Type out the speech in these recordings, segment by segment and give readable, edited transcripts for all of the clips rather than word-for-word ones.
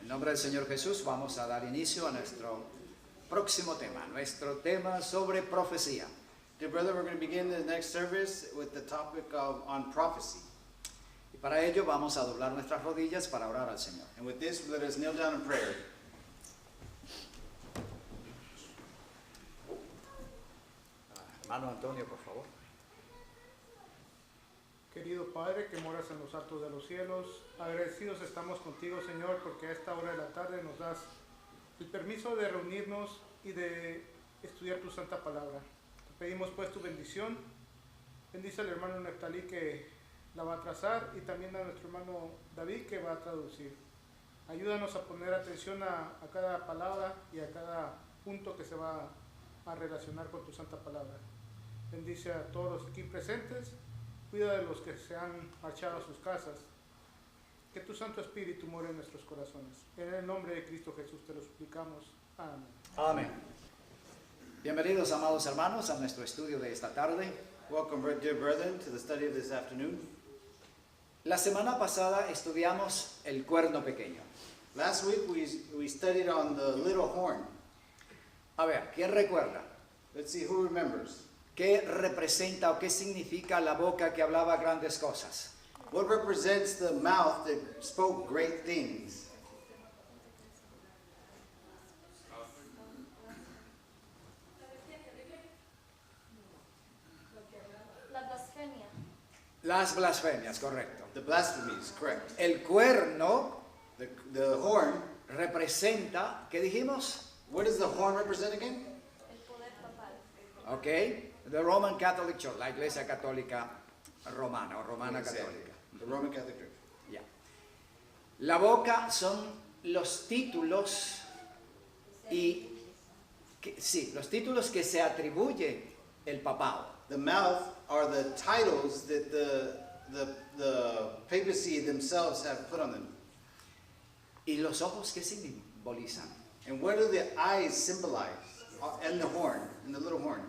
En nombre del Señor Jesús vamos a dar inicio a nuestro próximo tema, nuestro tema sobre profecía. Dear brother, we're going to begin the next service with the topic on prophecy. Y para ello vamos a doblar nuestras rodillas para orar al Señor. And with this, let us kneel down in prayer. Hermano Antonio, por favor. Querido Padre que moras en los altos de los cielos, agradecidos estamos contigo, Señor, porque a esta hora de la tarde nos das el permiso de reunirnos y de estudiar tu santa palabra. Te pedimos pues tu bendición. Bendice al hermano Neftalí que la va a trazar y también a nuestro hermano David que va a traducir. Ayúdanos a poner atención a cada palabra y a cada punto que se va a relacionar con tu santa palabra. Bendice a todos los aquí presentes. Cuida de los que se han marchado a sus casas. Que tu Santo Espíritu more en nuestros corazones. En el nombre de Cristo Jesús te lo suplicamos. Amén. Amén. Bienvenidos, amados hermanos, a nuestro estudio de esta tarde. Welcome, dear brethren, to the study of this afternoon. La semana pasada estudiamos el cuerno pequeño. Last week we studied on the little horn. A ver, ¿quién recuerda? Let's see who remembers. ¿Qué representa o qué significa la boca que hablaba grandes cosas? What represents the mouth that spoke great things? La blasfemia. Las blasfemias, correcto. The blasphemies, correct. El cuerno The horn, representa, ¿qué dijimos? what does the horn represent again? El poder papal. Ok, the Roman Catholic Church, la Iglesia Católica Romana o Romana Exactly. Católica. The Roman Catholic Church. Ya. La boca son los títulos los títulos que se atribuye el papado. The mouth are the titles that the papacy themselves have put on them. ¿Y los ojos qué simbolizan? And what do the eyes symbolize? And the horn, and the little horn.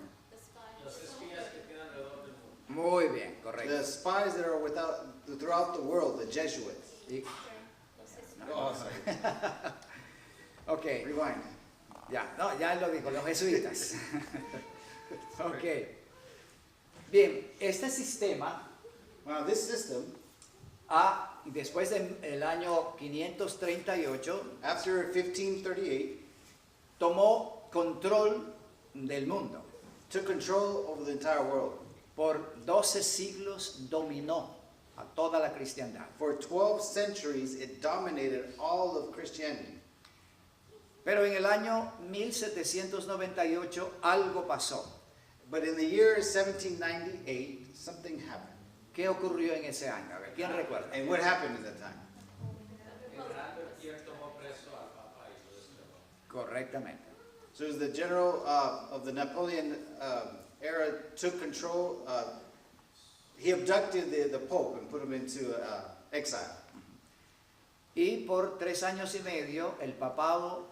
Muy bien, correcto. The spies that are throughout the world, the Jesuits. Y- Oh, sorry. ok, Rewind. ya, no, ya lo dijo, los jesuitas. Ok. Bien, este sistema Wow, this system, después del año 538, after 1538, tomó control del mundo. took control over the entire world. Por 12 siglos dominó a toda la cristiandad. For 12 centuries, it dominated all of Christianity. Pero en el año 1798 algo pasó. But in the year 1798, something happened. ¿Qué ocurrió en ese año? A ver, ¿quién recuerda? And what happened at that time? Correctamente. So it was the general of the Napoleon era took control. He abducted the Pope and put him into exile. Y por 3 años y medio el papado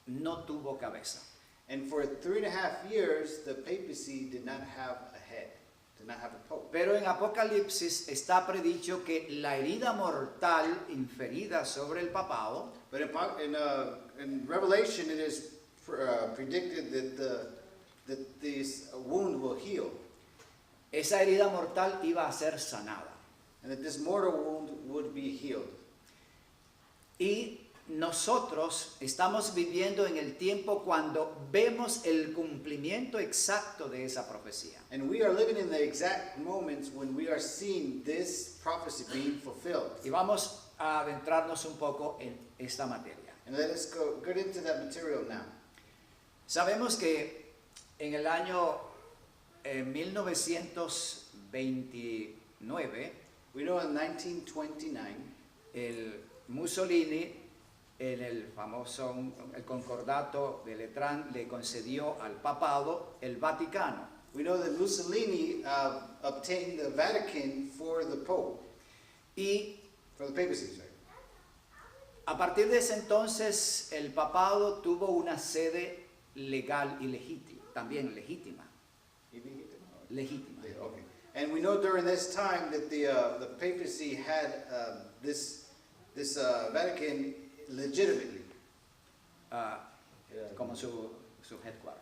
no tuvo cabeza. And for 3.5 years, the papacy did not have a head, did not have a pope. Pero en Apocalipsis está predicho que la herida mortal inferida sobre el papado But in Revelation, it is predicted that this wound will heal, esa herida mortal iba a ser sanada. and that this mortal wound would be healed. Y nosotros estamos viviendo en el tiempo cuando vemos el cumplimiento exacto de esa profecía. And we are living in the exact moments when we are seeing this prophecy being fulfilled. Y vamos a adentrarnos un poco en esta materia. And let us get into that material now. Sabemos que en el año 1929, We know in 1929, el Mussolini, en el famoso el concordato de Letrán, le concedió al papado el Vaticano. we know that Mussolini obtained the Vatican for the Pope, Y for the papacy, sorry. a partir de ese entonces el papado tuvo una sede legal y legítima, también legítima. Legítima. Okay. And we know during this time that the papacy had this Vatican legitimately. como su headquarter.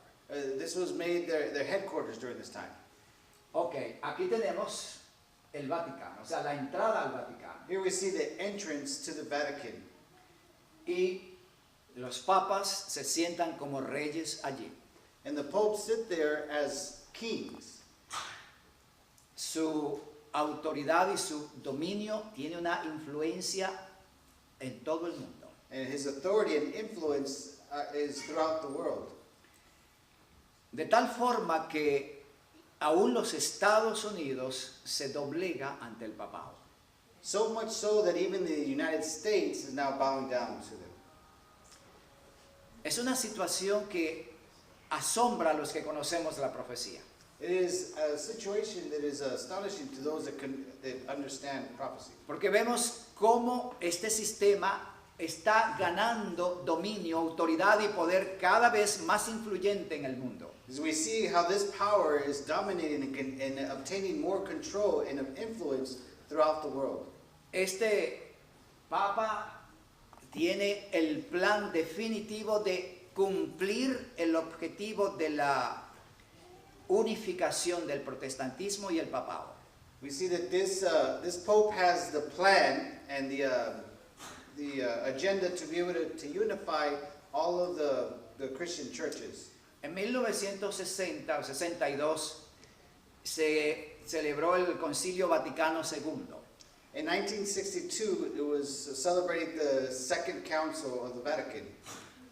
This was made their headquarters during this time. Ok, aquí tenemos el Vaticano, o sea, la entrada al Vaticano. Here we see the entrance to the Vatican. Y los papas se sientan como reyes allí. And the popes sit there as kings. Su autoridad y su dominio tiene una influencia en todo el mundo. And his authority and influence is throughout the world. De tal forma que aún los Estados Unidos se doblega ante el papado. So much so that even the United States is now bowing down to them. Es una situación que asombra a los que conocemos la profecía. It is a situation that is astonishing to those that understand prophecy. Porque vemos cómo este sistema está ganando dominio, autoridad y poder cada vez más influyente en el mundo. As we see how this power is dominating and obtaining more control and influence throughout the world. Este Papa tiene el plan definitivo de cumplir el objetivo de la unificación del protestantismo y el papado. We see that this Pope has the plan and the agenda to be able to unify all of the Christian churches. En 1960 o 62 se celebró el Concilio Vaticano II. In 1962, it was celebrating the Second Council of the Vatican.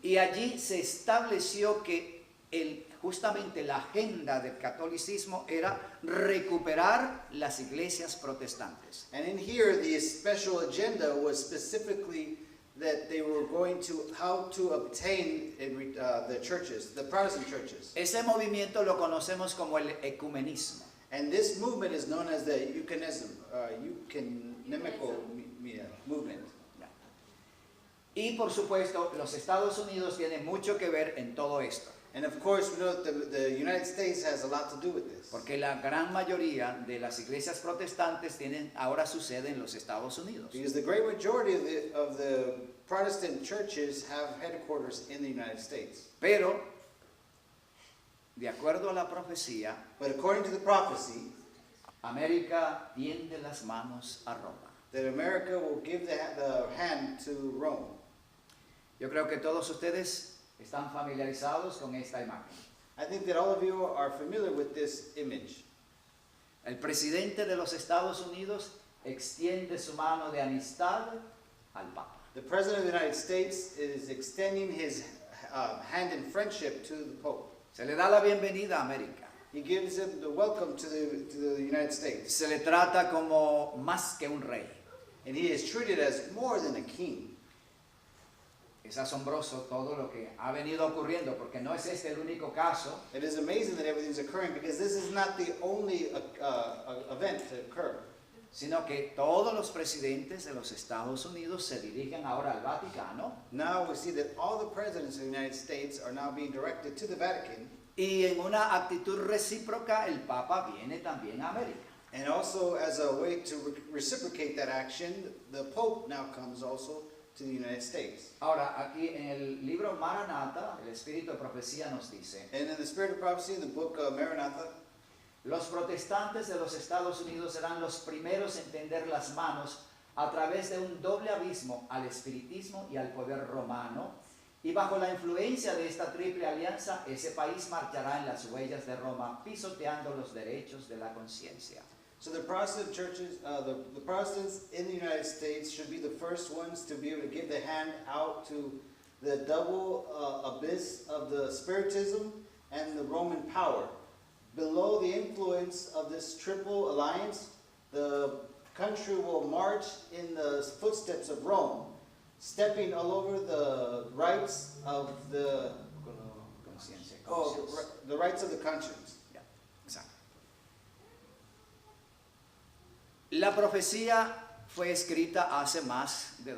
Y allí se estableció que justamente la agenda del catolicismo era recuperar las iglesias protestantes. And in here, the special agenda was specifically that they were going to how to obtain the churches, the Protestant churches. Ese movimiento lo conocemos como el ecumenismo. And this movement is known as the euchanism, movement. Y por supuesto, los Estados Unidos tienen mucho que ver en todo esto. And of course, we know that the United States has a lot to do with this. Porque la gran mayoría de las iglesias protestantes tienen ahora su sede en los Estados Unidos. Because the great majority of the Protestant churches have headquarters in the United States. Pero, de acuerdo a la profecía, But according to the prophecy, América tiende las manos a Roma. that America will give the hand to Rome. Yo creo que todos ustedes están familiarizados con esta imagen. I think that all of you are familiar with this image. El presidente de los Estados Unidos extiende su mano de amistad al Papa. The President of the United States is extending his hand in friendship to the Pope. Se le da la bienvenida a América. He gives him the welcome to the United States. Se le trata como más que un rey. And he is treated as more than a king. Es asombroso todo lo que ha venido ocurriendo, porque no es este el único caso. It is amazing that everything's occurring because this is not the only event to occur. Sino que todos los presidentes de los Estados Unidos se dirigen ahora al Vaticano. Now we see that all the presidents of the United States are now being directed to the Vatican. Y en una actitud recíproca, el Papa viene también a América. And also as a way to reciprocate that action, the Pope now comes also to the United States. Ahora, aquí en el libro Maranatha, el Espíritu de Profecía nos dice: And in the Spirit of Prophecy, in the book of Maranatha, los protestantes de los Estados Unidos serán los primeros en tender las manos a través de un doble abismo al espiritismo y al poder romano, y bajo la influencia de esta triple alianza, ese país marchará en las huellas de Roma, pisoteando los derechos de la conciencia. so the Protestant churches, the Protestants in the United States should be the first ones to be able to give the hand out to the double abyss of the Spiritism and the Roman power. Below the influence of this triple alliance, the country will march in the footsteps of Rome, stepping all over the rights of the Conciencia, the rights of the conscience. Ya, exacto. La profecía fue escrita hace más de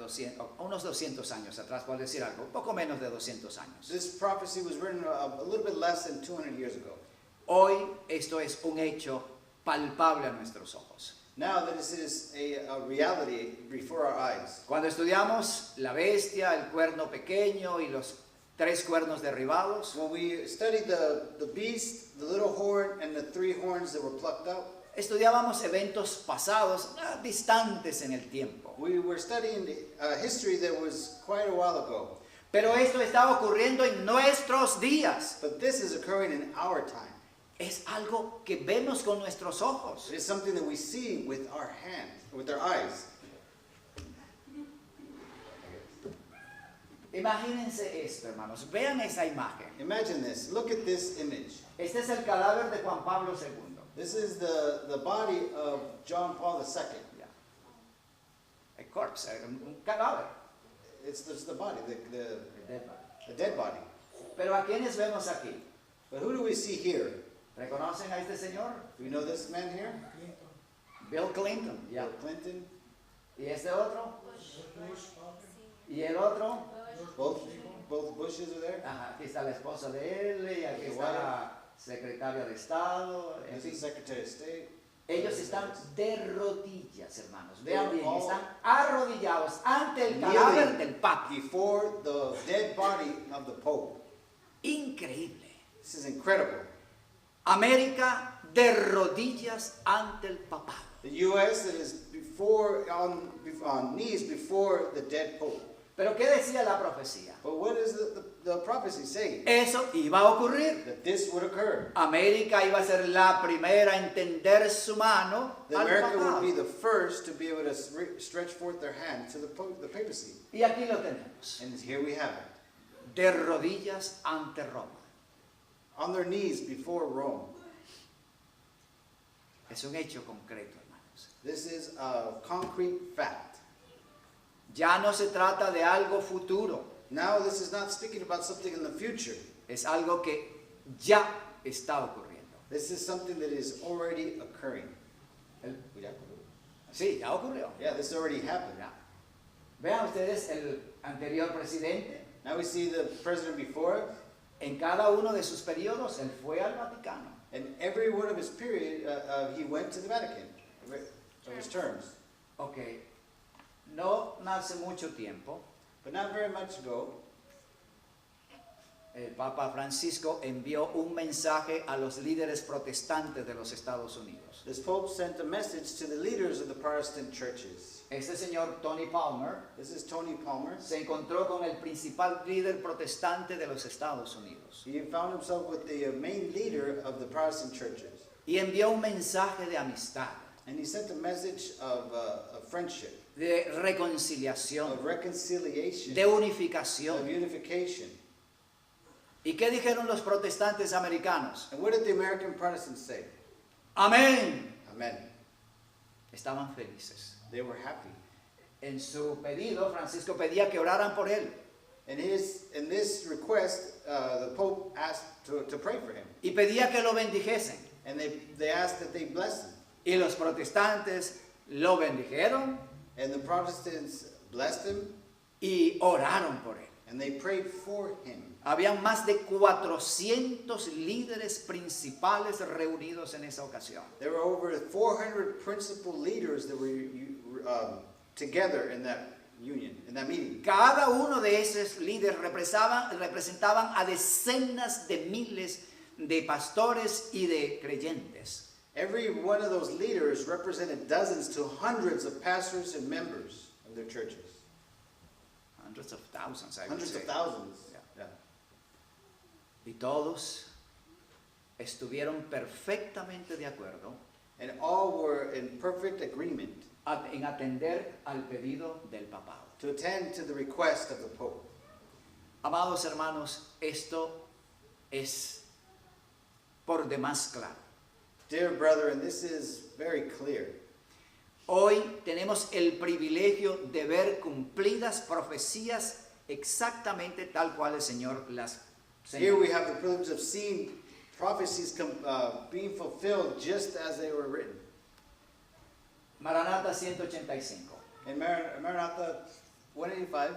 unos 200 años atrás, por decir algo, un poco menos de 200 años. This prophecy was written a little bit less than 200 years ago. Hoy esto es un hecho palpable a nuestros ojos. Now that this is a reality before our eyes. Cuando estudiamos la bestia, el cuerno pequeño y los 3 cuernos derribados, When we studied the beast, the little horn, and the 3 horns that were plucked out, estudiábamos eventos pasados, distantes en el tiempo. we were studying history that was quite a while ago. Pero esto está ocurriendo en nuestros días. But this is occurring in our time. Es algo que vemos con nuestros ojos. It is something that we see with our hands, with our eyes. Imagínense esto, hermanos. Vean esa imagen. Imagine this. Look at this image. Este es el cadáver de Juan Pablo II. This is the body of John Paul II. Ya. A corpse, un cadáver. It's the body, El dead body. the dead body. Pero ¿a quiénes vemos aquí? But who do we see here? ¿Reconocen a este señor? Do you know this man here? Bill Clinton. Ya. Bill Clinton. ¿Y este otro? Sí. ¿Y el otro? Both Bushes are there. Ajá, aquí está la esposa de él y aquí está la secretaria de Estado. En This is fin. Secretary of State. Ellos están de rodillas, hermanos. Vean bien, están arrodillados ante el cadáver del Papa. Before the dead body of the Pope. Increíble. This is incredible. América de rodillas ante el Papa. The U.S. that is on knees before the dead Pope. Pero ¿qué decía la profecía? But what does the prophecy say? Eso iba a ocurrir. That this would occur. América iba a ser la primera a entender su mano That al America papado. would be the first to be able to stretch forth their hand to the papacy. Y aquí lo tenemos. And here we have it. De rodillas ante Roma. On their knees before Rome. Es un hecho concreto, hermanos. This is a concrete fact. Ya no se trata de algo futuro. Now this is not speaking about something in the future. Es algo que ya está ocurriendo. This is something that is already occurring. Sí, ya ocurrió. Yeah, this already happened. Ya. Vean ustedes el anterior presidente. Now we see the president before, En cada uno de sus periodos, él fue al Vaticano. and every one of his period, he went to the Vatican, of his terms. Ok. No hace mucho tiempo, But not very much ago, el Papa Francisco envió un mensaje a los líderes protestantes de los Estados Unidos. this Pope sent a message to the leaders of the Protestant churches. Este señor Tony Palmer This is Tony Palmer. se encontró con el principal líder protestante de los Estados Unidos He found himself with the main leader of the Protestant churches. y envió un mensaje de amistad, And he sent a message of friendship, de reconciliación, of reconciliation, de of unificación. unification. ¿Y qué dijeron los protestantes americanos? And what did the American Protestants say? Amén. Amen. Estaban felices. They were happy. En su pedido, Francisco pedía que oraran por él In this request, the Pope asked to pray for him. y pedía que lo bendijesen. And they asked that they bless him. Y los protestantes lo bendijeron And the Protestants blessed him, y oraron por él. and they prayed for him. Habían más de 400 líderes principales reunidos en esa ocasión. There were over 400 principal leaders that were together in that union, in that meeting. Cada uno de esos líderes representaban a decenas de miles de pastores y de creyentes. Every one of those leaders represented dozens to hundreds of pastors and members of their churches. Hundreds of thousands, I would Hundreds say. of thousands. Yeah. Yeah. Y todos estuvieron perfectamente de acuerdo And all were in perfect agreement en atender al pedido del papado. to attend to the request of the Pope. Amados hermanos, esto es por demás claro. Dear brethren, this is very clear. Hoy tenemos el privilegio de ver cumplidas profecías exactamente tal cual el Señor las Here we señaló. have the privilege of seeing prophecies being fulfilled just as they were written. Maranata 185. In Maranatha 185,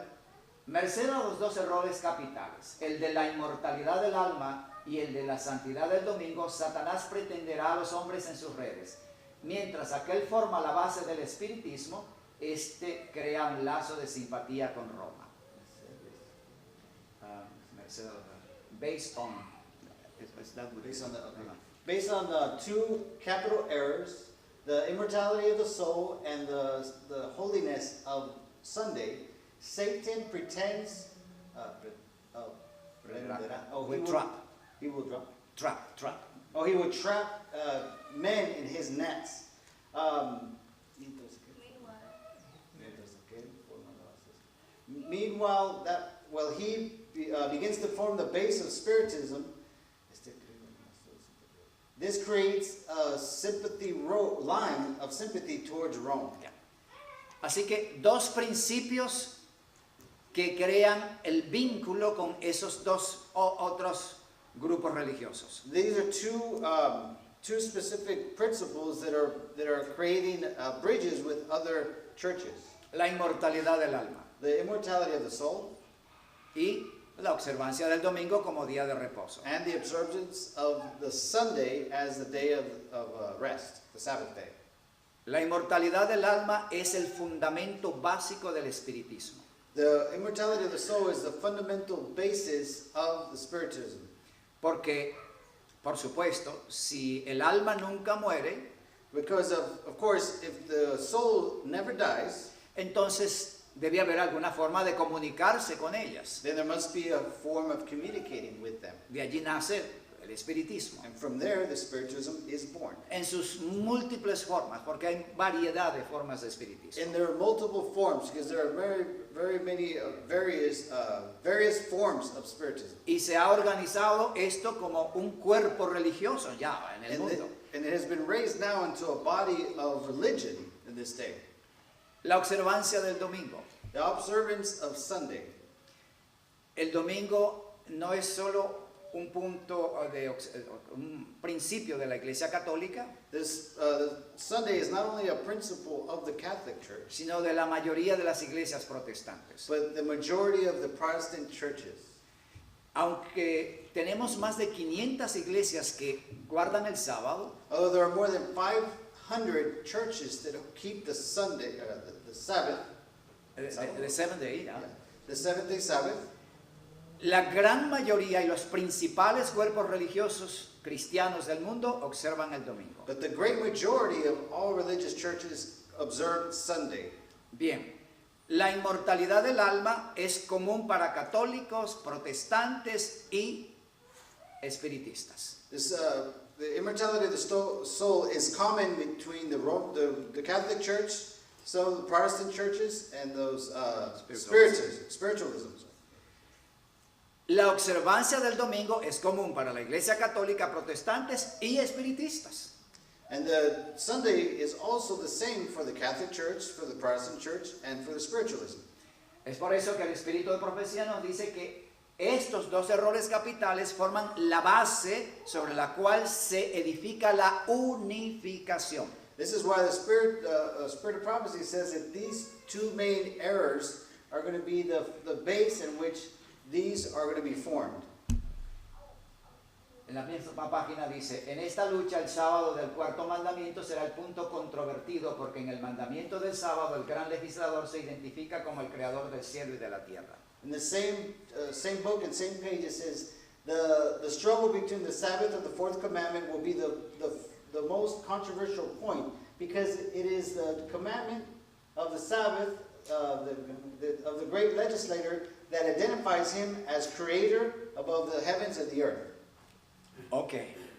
Merced a los dos errores capitales, el de la inmortalidad del alma y el de la santidad del domingo, Satanás pretenderá a los hombres en sus redes, Mientras aquel forma la base del espiritismo, este crea un lazo de simpatía con Roma. Based on, is that what it is? Based on the two capital errors, the immortality of the soul and the holiness of Sunday, Satan pretends. He will Trap. Oh, he would trap men in his nets. Meanwhile, he begins to form the base of spiritism. This creates a line of sympathy towards Rome. Así que dos principios que crean el vínculo con esos dos otros grupos religiosos. These are two specific principles that are creating bridges with other churches. La inmortalidad del alma The immortality of the soul y la observancia del domingo como día de reposo. and the observance of the Sunday as the day of rest, the Sabbath day. La inmortalidad del alma es el fundamento básico del espiritismo. The immortality of the soul is the fundamental basis of the spiritism. Porque, por supuesto, si el alma nunca muere, Because of course, if the soul never dies, entonces debe haber alguna forma de comunicarse con ellas. then there must be a form of communicating with them. De allí nace el espiritismo, And from there, the spiritism is born. en sus múltiples formas, porque hay variedad de formas de espiritismo. And there are multiple forms, because there are very many various forms of spiritism. Y se ha organizado esto como un cuerpo religioso ya en el And mundo. it has been raised now into a body of religion in this day. La observancia del domingo. The observance of Sunday. El domingo no es solo un principio de la Iglesia Católica, This Sunday is not only a principle of the Catholic Church, sino de la mayoría de las iglesias protestantes. but the majority of the Protestant churches. Aunque tenemos más de 500 iglesias que guardan el sábado, Although there are more than 500 churches that keep the Sunday, the Sabbath, the seventh day, ¿no? the seventh-day Sabbath, La gran mayoría y los principales cuerpos religiosos cristianos del mundo observan el domingo. but the great majority of all religious churches observe Sunday. Bien, la inmortalidad del alma es común para católicos, protestantes y espiritistas. The immortality of the soul is common between the Catholic Church, some of the Protestant churches, and those spiritualism. La observancia del domingo es común para la Iglesia Católica, protestantes y espiritistas. And the Sunday is also the same for the Catholic Church, for the Protestant Church, and for the spiritualism. Es por eso que el Espíritu de Profecía nos dice que estos dos errores capitales forman la base sobre la cual se edifica la unificación. This is why the Spirit of Prophecy says that these two main errors are going to be the base in which these are going to be formed. En la misma página dice, en esta lucha el sábado del cuarto mandamiento será el punto controvertido porque en el mandamiento del sábado el gran legislador se identifica como el creador del cielo y de la tierra. In the same book and same page it says the struggle between the Sabbath of the fourth commandment will be the most controversial point because it is the commandment of the Sabbath of the great legislator that identifies him as creator above the heavens and the earth. Ok,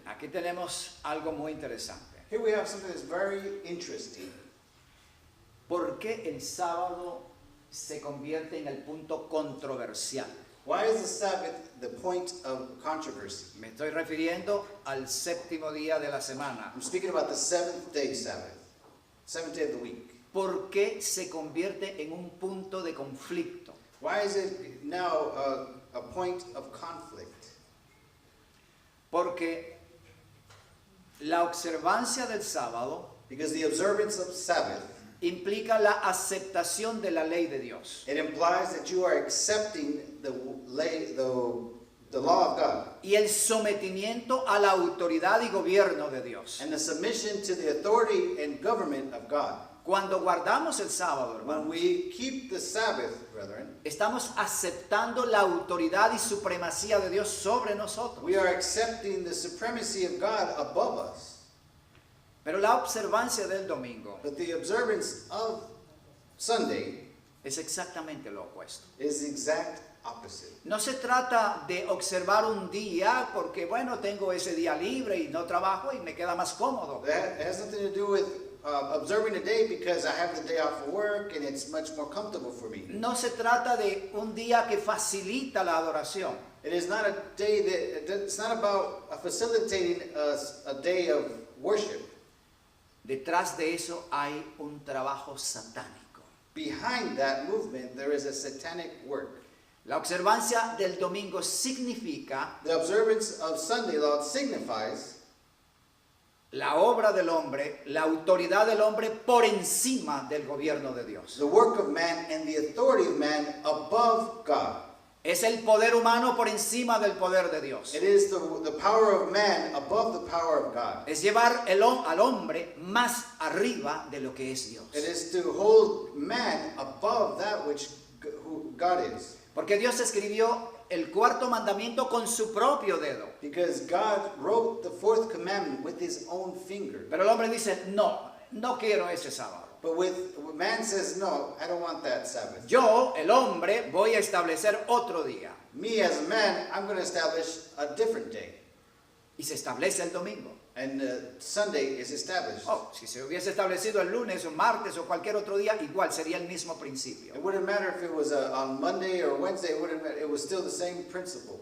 aquí tenemos algo muy interesante. Here we have something that's very interesting. ¿Por qué el sábado se convierte en el punto controversial? Why is the Sabbath the point of controversy? Me estoy refiriendo al séptimo día de la semana. I'm speaking about the seventh-day Sabbath, seventh day of the week. ¿Por qué se convierte en un punto de conflicto? Why is it now a point of conflict? Porque la observancia del sábado Because the observance of Sabbath, implica la aceptación de la ley de Dios. it implies that you are accepting the the law of God, y el sometimiento a la autoridad y gobierno de Dios. and the submission to the authority and government of God. Cuando guardamos el sábado, When hermano, we keep the Sabbath, brethren, estamos aceptando la autoridad y supremacía de Dios sobre nosotros. we are accepting the supremacy of God above us. Pero la observancia del domingo But the observance of Sunday es exactamente lo opuesto. is the exact opposite. No se trata de observar un día porque, bueno, tengo ese día libre y no trabajo y me queda más cómodo. That has nothing to do with observing a day because I have the day off of work and it's much more comfortable for me. No se trata de un día que facilita la adoración. It is not a day it's not about facilitating a day of worship. Detrás de eso hay un trabajo satánico. Behind that movement, there is a satanic work. La observancia del domingo significa The observance of Sunday law signifies la obra del hombre, la autoridad del hombre por encima del gobierno de Dios. the work of man and the authority of man above God. Es el poder humano por encima del poder de Dios. It is the power of man above the power of God. Es llevar al hombre más arriba de lo que es Dios. It is to hold man above that which who God is. Porque Dios escribió el cuarto mandamiento con su propio dedo. Because God wrote the fourth commandment with his own finger. Pero el hombre dice, no, no quiero ese sábado. But man says, no, I don't want that Sabbath. Yo, el hombre, voy a establecer otro día. Me as a man, I'm going to establish a different day. Y se establece el domingo. And Sunday is established. Oh, si se hubiese establecido el lunes o martes o cualquier otro día, igual sería el mismo principio. It wouldn't matter if it was on Monday or Wednesday, it was still the same principle.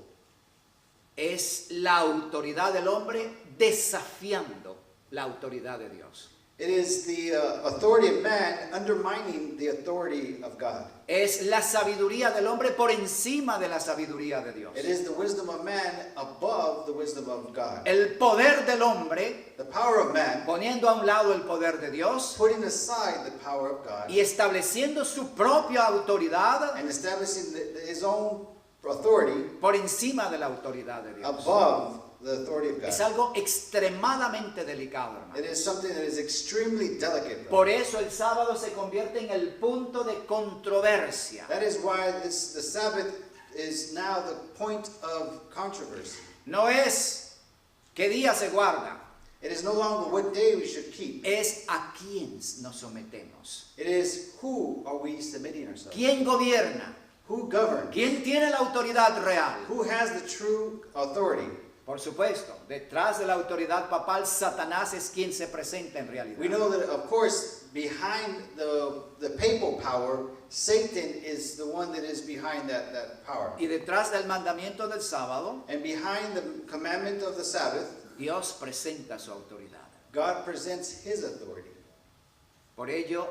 Es la autoridad del hombre desafiando la autoridad de Dios. It is the authority of man undermining the authority of God. Es la sabiduría del hombre por encima de la sabiduría de Dios. It is the wisdom of man above the wisdom of God. El poder del hombre The power of man poniendo a un lado el poder de Dios putting aside the power of God y estableciendo su propia autoridad and establishing his own authority por encima de la autoridad de Dios. above the authority of Es God. algo extremadamente delicado, hermano. It is something that is extremely delicate. Por eso el sábado se convierte en el punto de controversia. That is why the Sabbath is now the point of controversy. No es qué día se guarda, It is no longer what day we should keep. es a quién nos sometemos. It is who are we submitting ourselves? ¿Quién gobierna? Who governs? ¿Quién tiene la autoridad real? Who has the true authority? Por supuesto, detrás de la autoridad papal, Satanás es quien se presenta en realidad. We know that, of course, behind the papal power, Satan is the one that is behind that power. Y detrás del mandamiento del sábado, And behind the commandment of the Sabbath, Dios presenta su autoridad. God presents his authority. Por ello,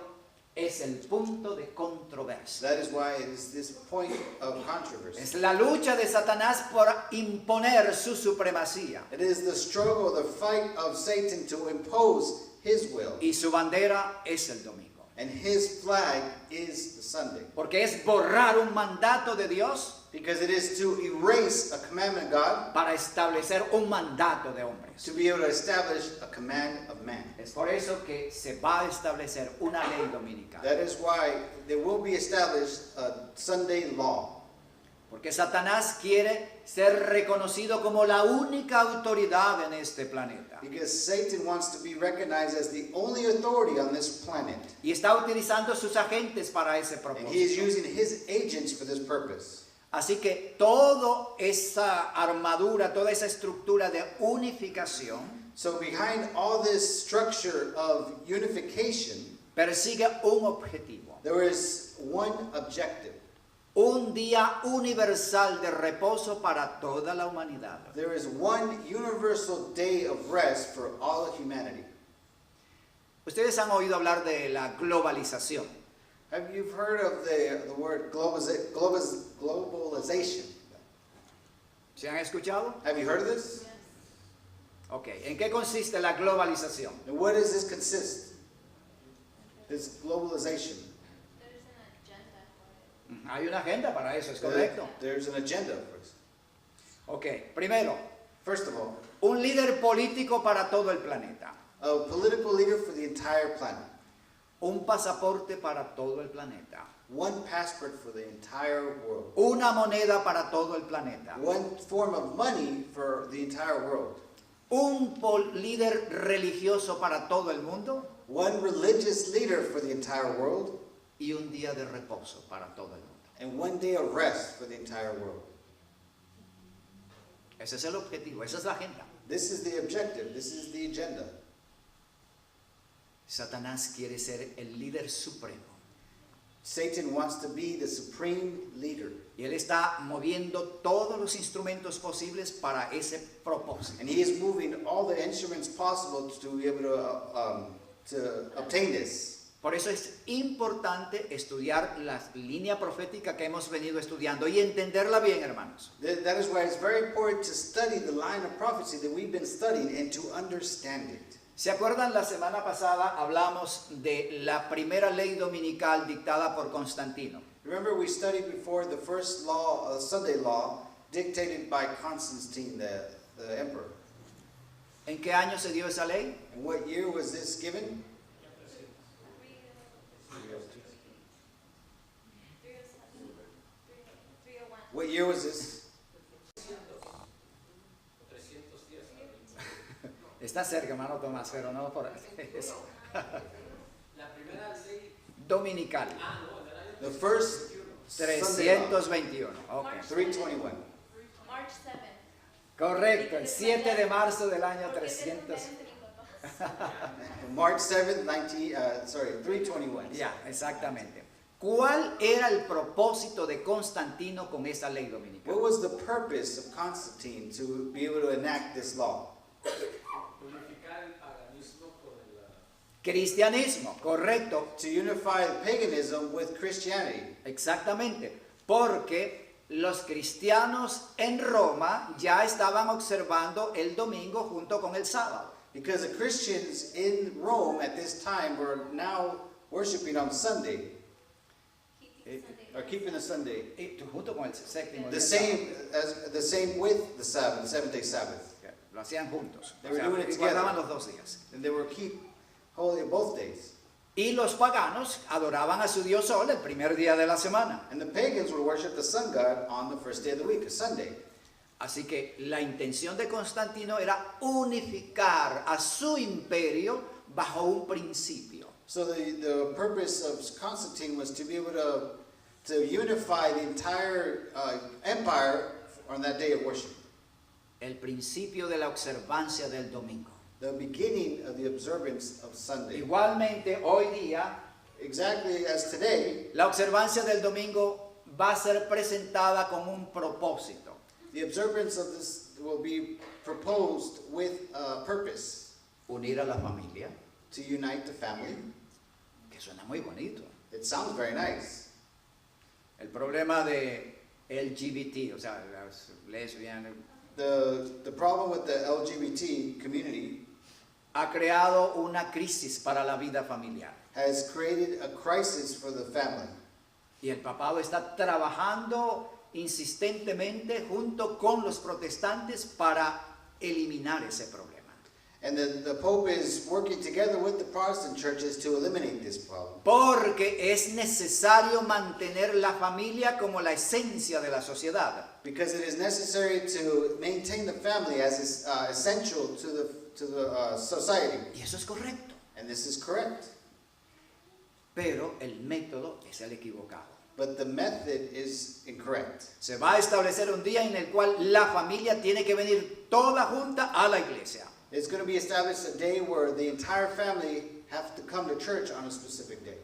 es el punto de controversia. That is why it is this point of controversy. Es la lucha de Satanás por imponer su supremacía. It is the struggle, the fight of Satan to impose his will. Y su bandera es el domingo. And his flag is the Sunday. Porque es borrar un mandato de Dios Because it is to erase a commandment of God para establecer un mandato de hombres. to be able to establish a command of man. Es por eso que se va a establecer una ley dominical. That is why there will be established a Sunday law. Porque Satanás quiere ser reconocido como la única autoridad en este planeta. Because Satan wants to be recognized as the only authority on this planet. Y está utilizando sus agentes para ese And he is propósito. using his agents for this purpose. Así que toda esa armadura, toda esa estructura de unificación So behind all this structure of unification, persigue un objetivo. there is one objective. Un día universal de reposo para toda la humanidad. There is one universal day of rest for all of humanity. Ustedes han oído hablar de la globalización. Have you heard of the word globalization? ¿Se han escuchado? Have you heard of this? Ok. ¿En qué consiste la globalización? And what does this consist? This globalization. There's an agenda for it. Hay una agenda para eso, es correcto. There's an agenda for it. Ok, primero, First of all, un líder político para todo el planeta. a political leader for the entire planet. Un pasaporte para todo el planeta. One passport for the entire world. Una moneda para todo el planeta. One form of money for the entire world. Un líder religioso para todo el mundo. One religious leader for the entire world. Y un día de reposo para todo el mundo. And one day of rest for the entire world. Ese es el objetivo, esa es la agenda. This is the objective. This is the agenda. Satanás quiere ser el líder supremo. Satan wants to be the supreme leader. Y él está moviendo todos los instrumentos posibles para ese propósito. And he is moving all the instruments possible to be able to obtain this. Por eso es importante estudiar la línea profética que hemos venido estudiando y entenderla bien, hermanos. That is why it's very important to study the line of prophecy that we've been studying and to understand it. ¿Se acuerdan? La semana pasada hablamos de la primera ley dominical dictada por Constantino. Remember, we studied before the first law, Sunday law, dictated by Constantine, the emperor. ¿En qué año se dio esa ley? And what year was this given? What year was this? Está cerca, hermano Tomás, pero no por eso. La primera ley Dominical. The first Sunday law, 321. Ok. 321. March 7. Correcto, el 7 de marzo del año 300. March 7th, 321. Ya, exactamente. ¿Cuál era el propósito de Constantino con esa ley dominical? What was the purpose of Constantine to be able to enact this law? unificar el paganismo con el Cristianismo, correcto. To unify paganism with Christianity. Exactamente, porque los cristianos en Roma ya estaban observando el domingo junto con el sábado. Because the Christians in Rome at this time were now worshiping on Sunday, or keeping the Sunday, Y junto con el séptimo the día same with the Sabbath, the seventh-day Sabbath. sábado. Lo hacían juntos. They were doing it Guardaban together. los 2 días. And they were keep holy both days. Y los paganos adoraban a su dios Sol el primer día de la semana. And the pagans would worship the sun god on the first day of the week, a Sunday. Así que la intención de Constantino era unificar a su imperio bajo un principio. So the purpose of Constantine was to be able to unify the entire empire on that day of worship. El principio de la observancia del domingo. The beginning of the observance of Sunday. Igualmente, hoy día, Exactly as today, la observancia del domingo va a ser presentada con un propósito. the observance of this will be proposed with a purpose Unir a la familia, to unite the family. que suena muy bonito. It sounds very nice. El problema de LGBT, o sea, las lesbianas, The problem with the LGBT community ha creado una crisis para la vida familiar. has created a crisis for the family. Y el papado está trabajando insistentemente junto con los protestantes para eliminar ese problema. And the Pope is working together with the Protestant churches to eliminate this problem. Porque es necesario mantener la familia como la esencia de la sociedad. Because it is necessary to maintain the family as is essential to the society. Y eso es correcto. And this is correct. Pero el método es el equivocado. But the method is incorrect. Se va a establecer un día en el cual la familia tiene que venir toda junta a la iglesia. It's going to be established a day where the entire family have to come to church on a specific day.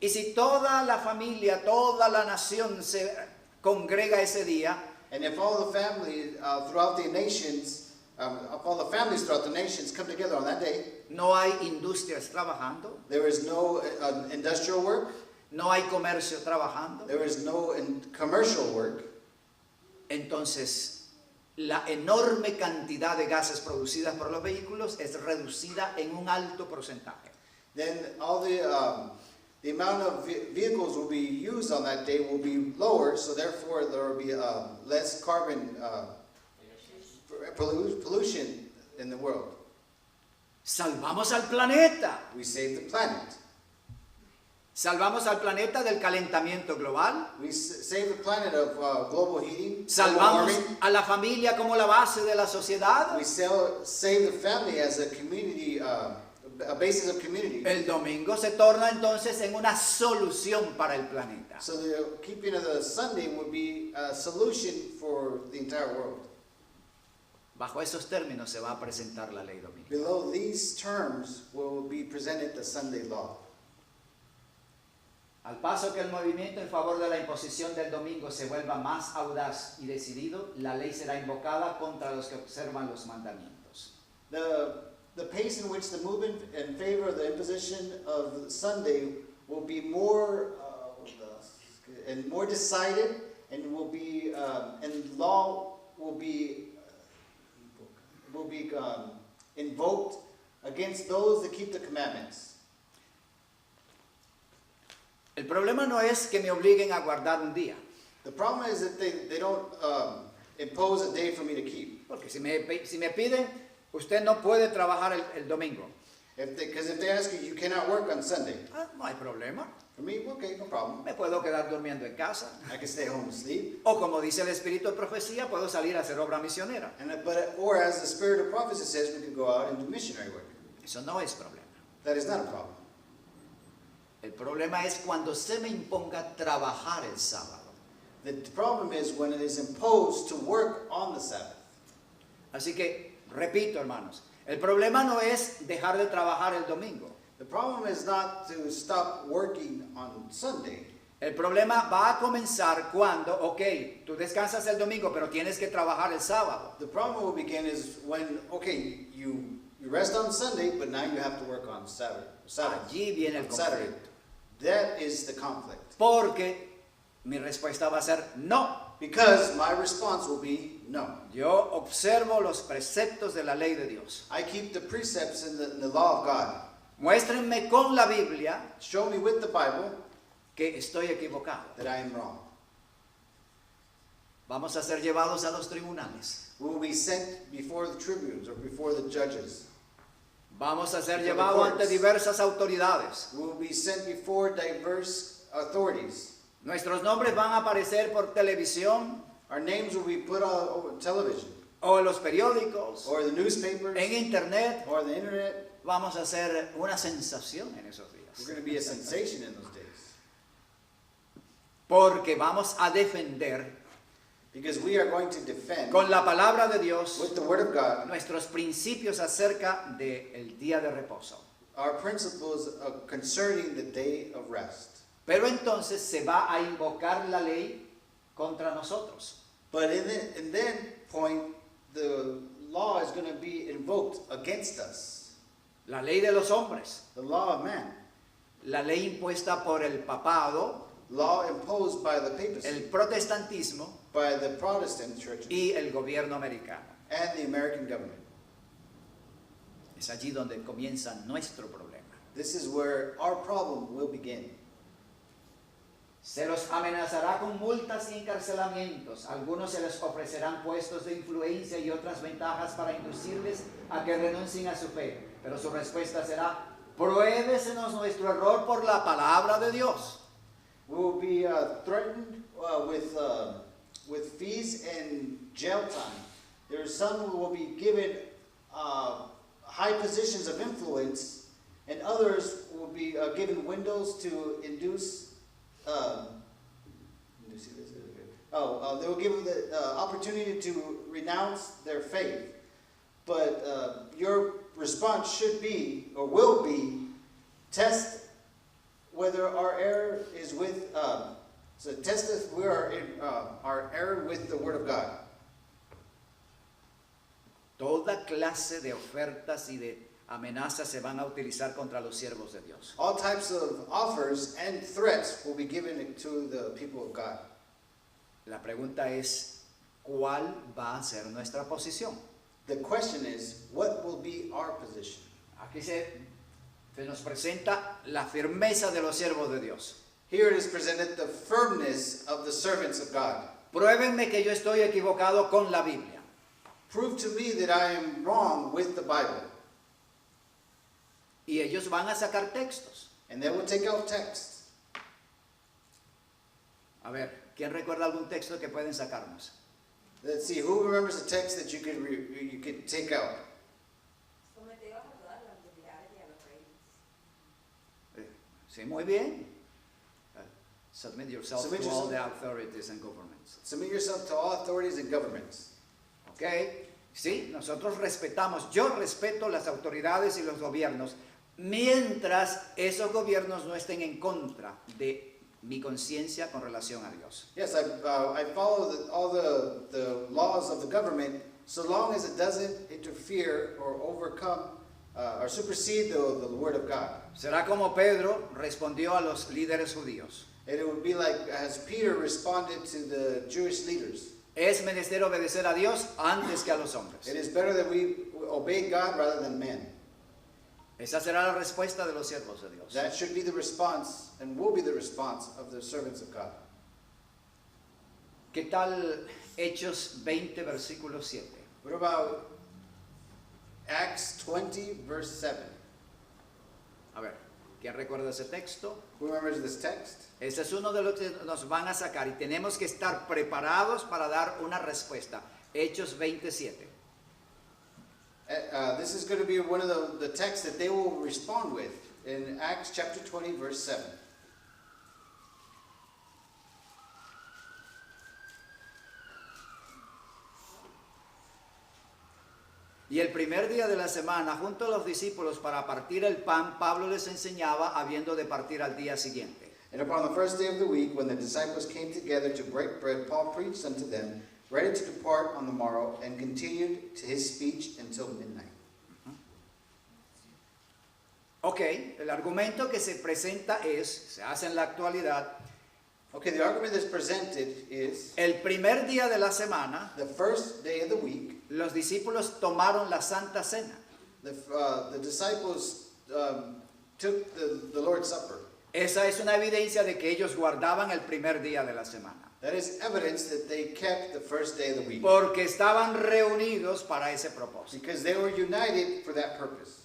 Y si toda la familia, toda la nación se congrega ese día, And if all the family throughout the nations, if all the families throughout the nations come together on that day, no hay industrias trabajando, there is no industrial work, no hay comercio trabajando, there is no commercial work, entonces la enorme cantidad de gases producidas por los vehículos es reducida en un alto porcentaje. then all the amount of vehicles will be used on that day will be lower, so therefore there will be less carbon pollution in the world. Salvamos al planeta. We save the planet. Salvamos al planeta del calentamiento global. We save the planet of global heating, global Salvamos warming. a la familia como la base de la sociedad. We save the family as a community, a basis of community. El domingo se torna entonces en una solución para el planeta. So the keeping of the Sunday would be a solution for the entire world. Bajo esos términos se va a presentar la ley dominical. Below these terms will be presented the Sunday law. Al paso que el movimiento en favor de la imposición del domingo se vuelva más audaz y decidido, la ley será invocada contra los que observan los mandamientos. The pace in which the movement in favor of the imposition of Sunday will be more and more decided, and will be and law will be invoked against those that keep the commandments. El problema no es que me obliguen a guardar un día, The problem is that they don't impose a day for me to keep. porque si me piden, usted no puede trabajar el domingo. Because if they ask you, you cannot work on Sunday. No hay problema, For me, okay, no problem. me puedo quedar durmiendo en casa. I can stay home and sleep. O como dice el Espíritu de Profecía, puedo salir a hacer obra misionera. Or as the Spirit of prophecy says, we can go out and do missionary work. Eso no es problema. That is not a problem. El problema es cuando se me imponga trabajar el sábado. The problem is when it is imposed to work on the Sabbath. Así que, repito, hermanos, el problema no es dejar de trabajar el domingo. The problem is not to stop working on Sunday. El problema va a comenzar cuando, ok, tú descansas el domingo, pero tienes que trabajar el sábado. The problem will begin is when, okay, you rest on Sunday, but now you have to work on Saturday. Allí viene el On Saturday. conflicto. That is the conflict. Porque mi respuesta va a ser no. Because my response will be no. Yo observo los preceptos de la ley de Dios. I keep the precepts in the law of God. Muéstrenme con la Biblia Show me with the Bible que estoy equivocado. that I am wrong. Vamos a ser llevados a los tribunales. We will be sent before the tribunes or before the judges. Vamos a ser Before the llevados courts. ante diversas autoridades. We will be sent before diverse authorities. Nuestros nombres van a aparecer por televisión Our names will be put on over television o en los periódicos, or the newspapers en internet. or the internet. Vamos a hacer una sensación en esos We're días. going to be a sensation in those days. Porque vamos a defender Because we are going to defend con la palabra de Dios with the Word of God nuestros principios acerca del día de reposo. our principles concerning the day of rest. Pero entonces se va a invocar la ley contra nosotros. But in that point, the law is going to be invoked against us. La ley de los hombres, The law of man. la ley impuesta por el papado, Law imposed by the papacy, el protestantismo by the Protestant churches, y el gobierno americano. and the American government. Es allí donde comienza nuestro problema. This is where our problem will begin. Se los amenazará con multas y encarcelamientos. Algunos se les ofrecerán puestos de influencia y otras ventajas para inducirles a que renuncien a su fe. Pero su respuesta será: pruébesenos nuestro error por la palabra de Dios. We will be threatened with fees and jail time. There are some who will be given high positions of influence, and others will be given windows to induce. They will give them the opportunity to renounce their faith. But your response should be, or will be, test whether our error is with, test if we are in our error with the Word of God. Toda clase de ofertas y de amenazas se van a utilizar contra los siervos de Dios. All types of offers and threats will be given to the people of God. La pregunta es: ¿cuál va a ser nuestra posición? The question is, what will be our position? Aquí se nos presenta la firmeza de los siervos de Dios. Here it is presented the firmness of the servants of God. Pruébenme que yo estoy equivocado con la Biblia. Prove to me that I am wrong with the Bible. Y ellos van a sacar textos. And they will take out texts. A ver, ¿quién recuerda algún texto que pueden sacarnos? Let's see, who remembers a text that you could take out? Sometidos a todas las autoridades y a los reyes. Sí, muy bien. Submit yourself Submit to all yourself. the authorities and governments. Submit yourself to all authorities and governments. ¿Ok? Sí, nosotros respetamos, yo respeto las autoridades y los gobiernos, mientras esos gobiernos no estén en contra de mi conciencia con relación a Dios. Yes, I follow all the laws of the government so long as it doesn't interfere or overcome or supersede the word of God. Será como Pedro respondió a los líderes judíos. And it would be like as Peter responded to the Jewish leaders. Es menester obedecer a Dios antes que a los hombres. It is better that we obey God rather than men. Esa será la respuesta de los siervos de Dios. That should be the response and will be the response of the servants of God. ¿Qué tal Hechos 20, versículo 7? What about Acts 20, verse 7? A ver, ¿quién recuerda ese texto? Who remembers this text? Ese es uno de los que nos van a sacar y tenemos que estar preparados para dar una respuesta. Hechos 27. This is going to be one of the texts that they will respond with in Acts chapter 20, verse 7. Y el primer día de la semana, junto a los discípulos para partir el pan, Pablo les enseñaba habiendo de partir al día siguiente. And upon the first day of the week, when the disciples came together to break bread, Paul preached unto them, ready to depart on the morrow, and continued to his speech until midnight. Ok, el argumento que se presenta se hace en la actualidad, Okay, the argument that's presented is el primer día de la semana, the first day of the week, los discípulos tomaron la Santa Cena. the disciples took the Lord's Supper. Esa es una evidencia de que ellos guardaban el primer día de la semana. That is evidence that they kept the first day of the week. Porque estaban reunidos para ese propósito. Because they were united for that purpose.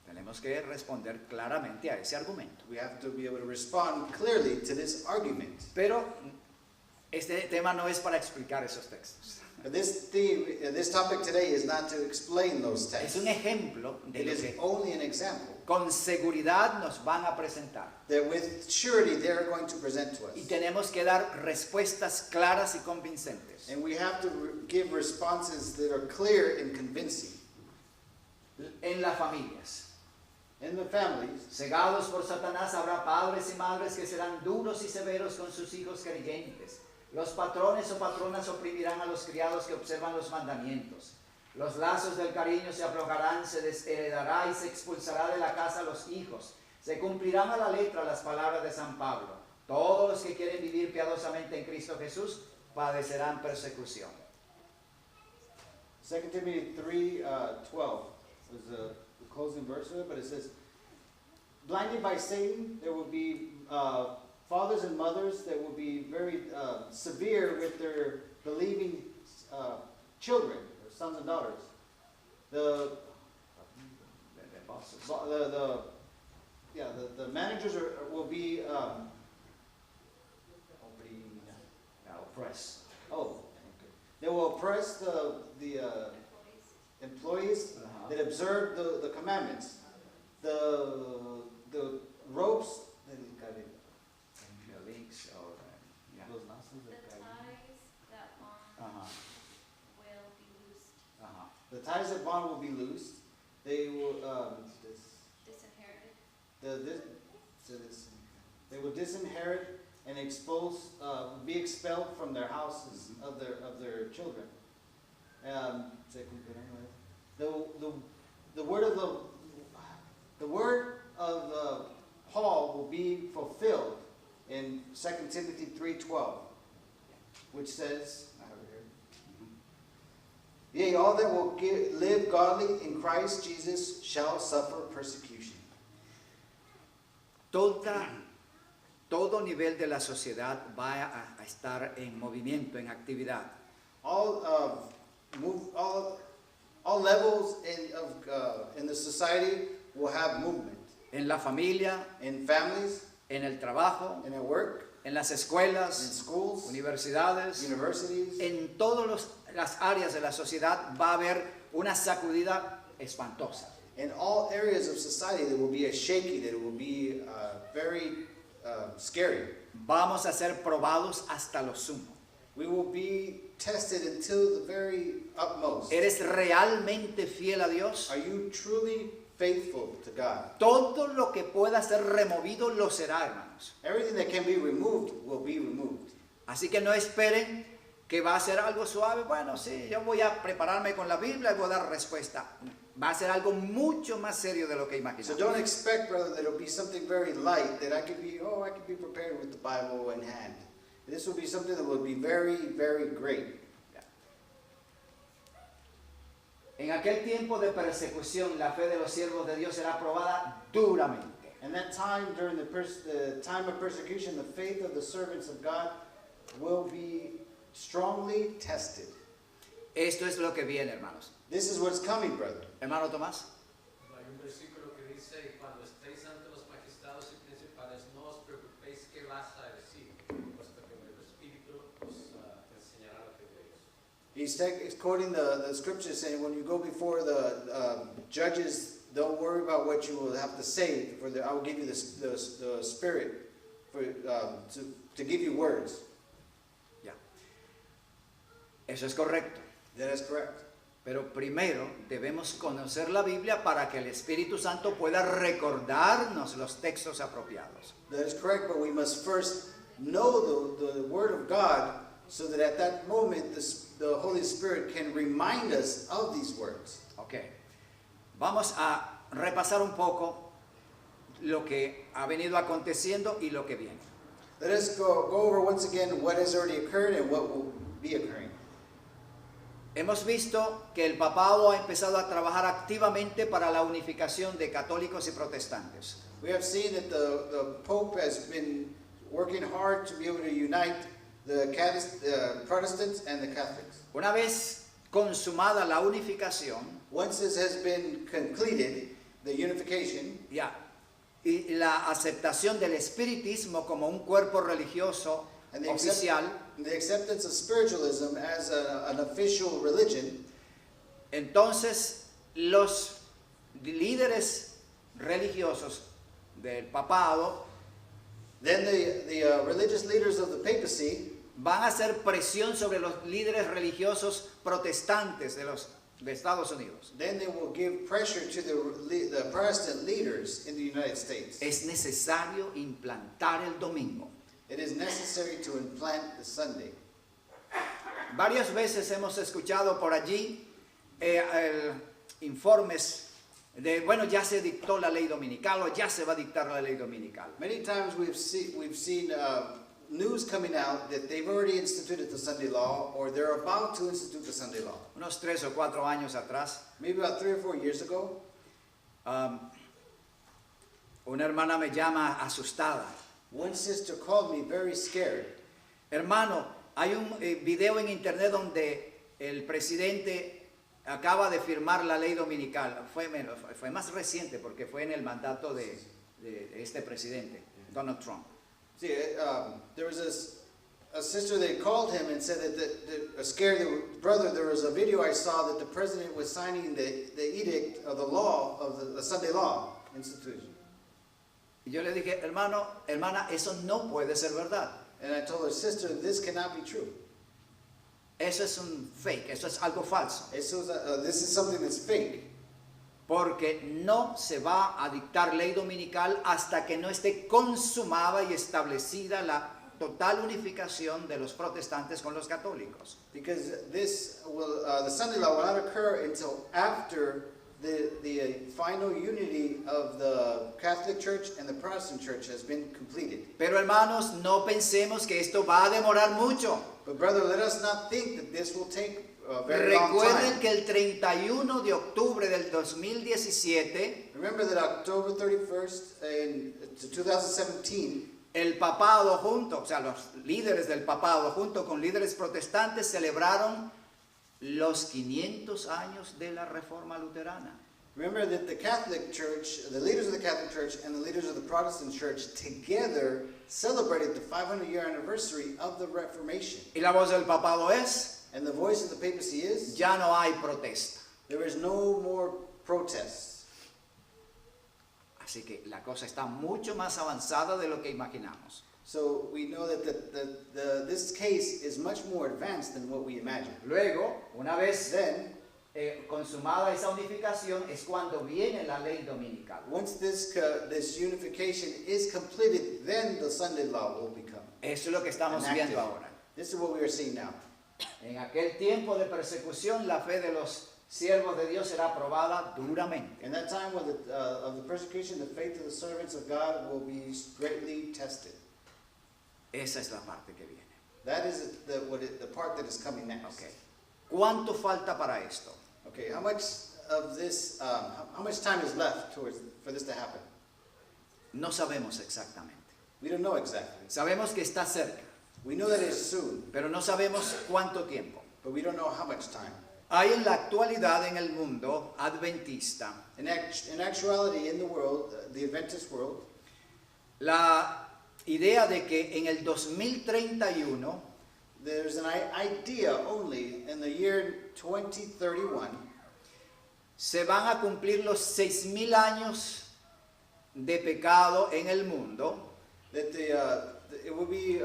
Tenemos que responder claramente a ese argumento. We have to be able to respond clearly to this argument. Pero este tema no es para explicar esos textos. But this theme, this topic today is not to explain those Es texts. un ejemplo de It lo is que only an example con seguridad nos van a presentar. that with surety they are going to present to Y us. tenemos que dar respuestas claras y convincentes. And we have to give responses that are clear and convincing. En las familias, In the families, cegados por Satanás, habrá padres y madres que serán duros y severos con sus hijos creyentes. Los patrones o patronas oprimirán a los criados que observan los mandamientos. Los lazos del cariño se aflojarán, se desheredará y se expulsará de la casa a los hijos. Se cumplirán a la letra las palabras de San Pablo. Todos los que quieren vivir piadosamente en Cristo Jesús padecerán persecución. 2 Timothy 3:12 was the closing verse of it, but it says, blinded by Satan, there will be fathers and mothers that will be very severe with their believing children, or sons and daughters. The managers will be Oppress. they will oppress the employees that observe the commandments. The ropes, The links or, yeah. los lazos The del cariño. ties that bond Ajá, will be loosed. ajá. The ties of bond will be loosed. They will Disinherited. they will disinherit and expose, be expelled from their houses of their children. The word of Paul will be fulfilled in 2 Timothy 3:12, which says, yea, all that will live godly in Christ Jesus shall suffer persecution. Todo nivel de la sociedad va a estar en movimiento, en actividad. all levels in the society will have movement. En la familia, In families, en el trabajo, in their work, en las in escuelas, schools, universidades, universities. en todas las áreas de la sociedad va a haber una sacudida espantosa. In all areas of society, there will be a shaking, that it will be very scary. Vamos a ser probados hasta lo sumo. We will be tested until the very utmost. ¿Eres realmente fiel a Dios? Are you truly faithful to God? Todo lo que pueda ser removido lo será, hermanos. Everything that can be removed will be removed. Así que no esperen que va a ser algo suave. Bueno, sí, yo voy a prepararme con la Biblia y voy a dar respuesta. Va a ser algo mucho más serio de lo que So imaginamos. don't expect, brother, that it'll be something very light, that I could be prepared with the Bible in hand. This will be something that will be very, very great. En aquel tiempo de persecución, la fe de los siervos de Dios será probada duramente. And that time, during the time of persecution, the faith of the servants of God will be strongly tested. Esto es lo que viene, hermanos. This is what's coming, brother. Hermano Tomás. Hay un versículo que dice, cuando estéis ante los magistrados y principales, no os preocupéis qué vas a decir, puesto que el Espíritu os enseñará lo que veis. He's quoting the scripture saying, when you go before the judges, don't worry about what you will have to say, for I will give you the Spirit to give you words. Ya. Eso es correcto. That is correct. Pero primero debemos conocer la Biblia para que el Espíritu Santo pueda recordarnos los textos apropiados. That is correct, but we must first know the Word of God so that at that moment the Holy Spirit can remind us of these words. Ok. Vamos a repasar un poco lo que ha venido aconteciendo y lo que viene. Let us go over once again what has already occurred and what will be occurring. Hemos visto que el papado ha empezado a trabajar activamente para la unificación de católicos y protestantes. We have seen that the Pope has been working hard to be able to unite the Protestants and the Catholics. Una vez consumada la unificación, Once this has been completed, the unification, ya, y la aceptación del espiritismo como un cuerpo religioso and the oficial, acceptance of spiritualism as an official religion, entonces los líderes religiosos del papado then the religious leaders of the papacy van a hacer presión sobre los líderes religiosos protestantes de Estados Unidos. then they will give pressure to the Protestant leaders in the United States. Es necesario implantar el domingo. It is necessary to implant the Sunday. Varias veces hemos escuchado por allí informes de, bueno, ya se dictó la ley dominical o ya se va a dictar la ley dominical. Many times we've seen news coming out that they've already instituted the Sunday law or they're about to institute the Sunday law. Unos 3 o 4 años atrás, Maybe about 3 or 4 years ago, una hermana me llama asustada. one sister called me very scared. Hermano, hay un video en internet donde el presidente acaba de firmar la ley dominical. Fue más reciente porque fue en el mandato de este presidente, Donald Trump. See, there was a sister that called him and said that scared brother, there was a video I saw that the president was signing the edict of the law, of the Sunday law institution. Y yo le dije, hermana, eso no puede ser verdad. And I told her, sister, this cannot be true. Eso es un fake, eso es algo falso. This is something that's fake. Porque no se va a dictar ley dominical hasta que no esté consumada y establecida la total unificación de los protestantes con los católicos. Because the Sunday law will not occur until after the final unity of the Catholic Church and the Protestant Church has been completed. Pero hermanos, no pensemos que esto va a demorar mucho. But brother, let us not think that this will take a very long Recuerden time. que el 31 de octubre del 2017, Remember that October 31st in 2017, el papado junto, o sea, los líderes del papado junto con líderes protestantes celebraron los 500 años de la Reforma Luterana. Remember that the Catholic Church, the leaders of the Catholic Church and the leaders of the Protestant Church together celebrated the 500-year anniversary of the Reformation. Y la voz del papado es, And the voice of the papacy is, ya no hay protesta. there is no more protests. Así que la cosa está mucho más avanzada de lo que imaginamos. So we know that this case is much more advanced than what we imagine. Luego, una vez Then, consumada esa unificación, es cuando viene la ley dominical. once this unification is completed, then the Sunday law will become Eso es lo que estamos enacted. viendo ahora. This is what we are seeing now. En aquel tiempo de persecución, la fe de los siervos de Dios será probada duramente. In that time of the persecution, the faith of the servants of God will be greatly tested. Esa es la parte que viene. That is the part that is coming next. Okay. ¿Cuánto falta para esto? Okay, how much of this, how much time is left for this to happen? No sabemos exactamente. We don't know exactly. Sabemos que está cerca, We know that it's soon, pero no sabemos cuánto tiempo. but we don't know how much time. Hay en la actualidad en el mundo adventista In actuality, in the world, the Adventist world, la idea de que en el 2031 there's an idea only in the year 2031 se van a cumplir los 6.000 años de pecado en el mundo that it will be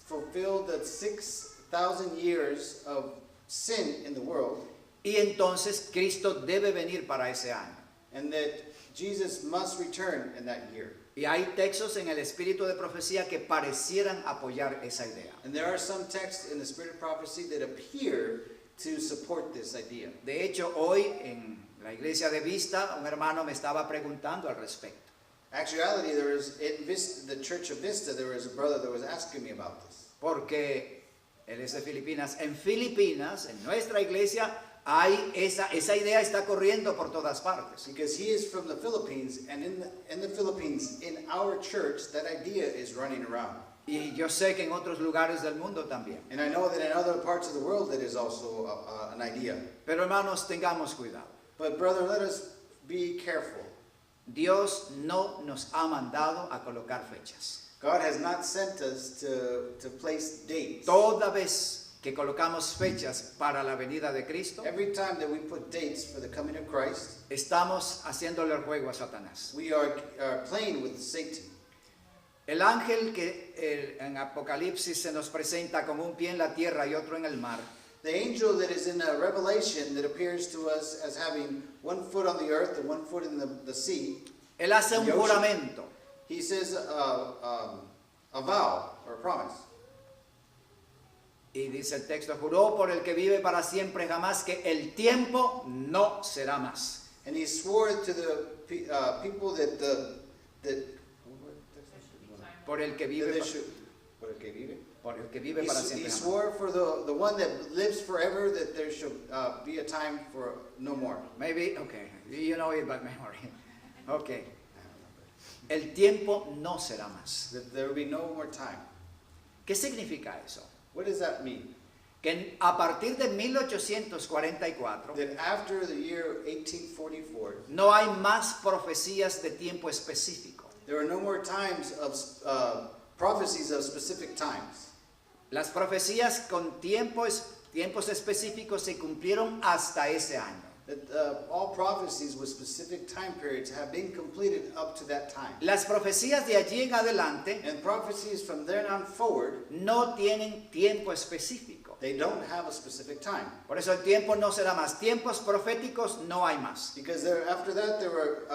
fulfilled that 6,000 years of sin in the world, y entonces Cristo debe venir para ese año. and that Jesus must return in that year. Y hay textos en el espíritu de profecía que parecieran apoyar esa idea. And there are some texts in the spirit of prophecy that appear to support this idea. De hecho, hoy en la iglesia de Vista, un hermano me estaba preguntando al respecto. Actuality, there is in the Church of Vista, there was a brother that was asking me about this. Porque él es de Filipinas. En Filipinas, en nuestra iglesia, hay esa idea está corriendo por todas partes. Because he is from the Philippines, and in the Philippines, in our church, that idea is running around. Y yo sé que en otros lugares del mundo también. And I know that in other parts of the world, that is also an idea. Pero hermanos, tengamos cuidado. But brother, let us be careful. Dios no nos ha mandado a colocar fechas. God has not sent us to place dates. Toda vez que colocamos fechas para la venida de Cristo, Every time that we put dates for the coming of Christ, estamos haciéndole el juego a Satanás. we are playing with Satan. El ángel que en Apocalipsis se nos presenta con un pie en la tierra y otro en el mar, The angel that is in Revelation that appears to us as having one foot on the earth and one foot in the sea, él hace un The ocean. juramento. he says a vow or a promise. Y dice el texto, juró por el que vive para siempre jamás que el tiempo no será más. And he swore to the people that Por el que vive, por el que vive para He siempre jamás. swore for the one that lives forever that there shall be a time for no more. Maybe, okay, you know it by memory. Okay. El tiempo no será más. That there will be no more time. ¿Qué significa eso? What does that mean? Que a partir de 1844 That after the year 1844, no hay más profecías de tiempo específico. there are no more times of prophecies of specific times. Las profecías con tiempos específicos se cumplieron hasta ese año. That all prophecies with specific time periods have been completed up to that time. Las profecías de allí en adelante And prophecies from then on forward, no tienen tiempo específico. they don't have a specific time. Por eso el tiempo no será más. Tiempos proféticos no hay más. Because after that, there were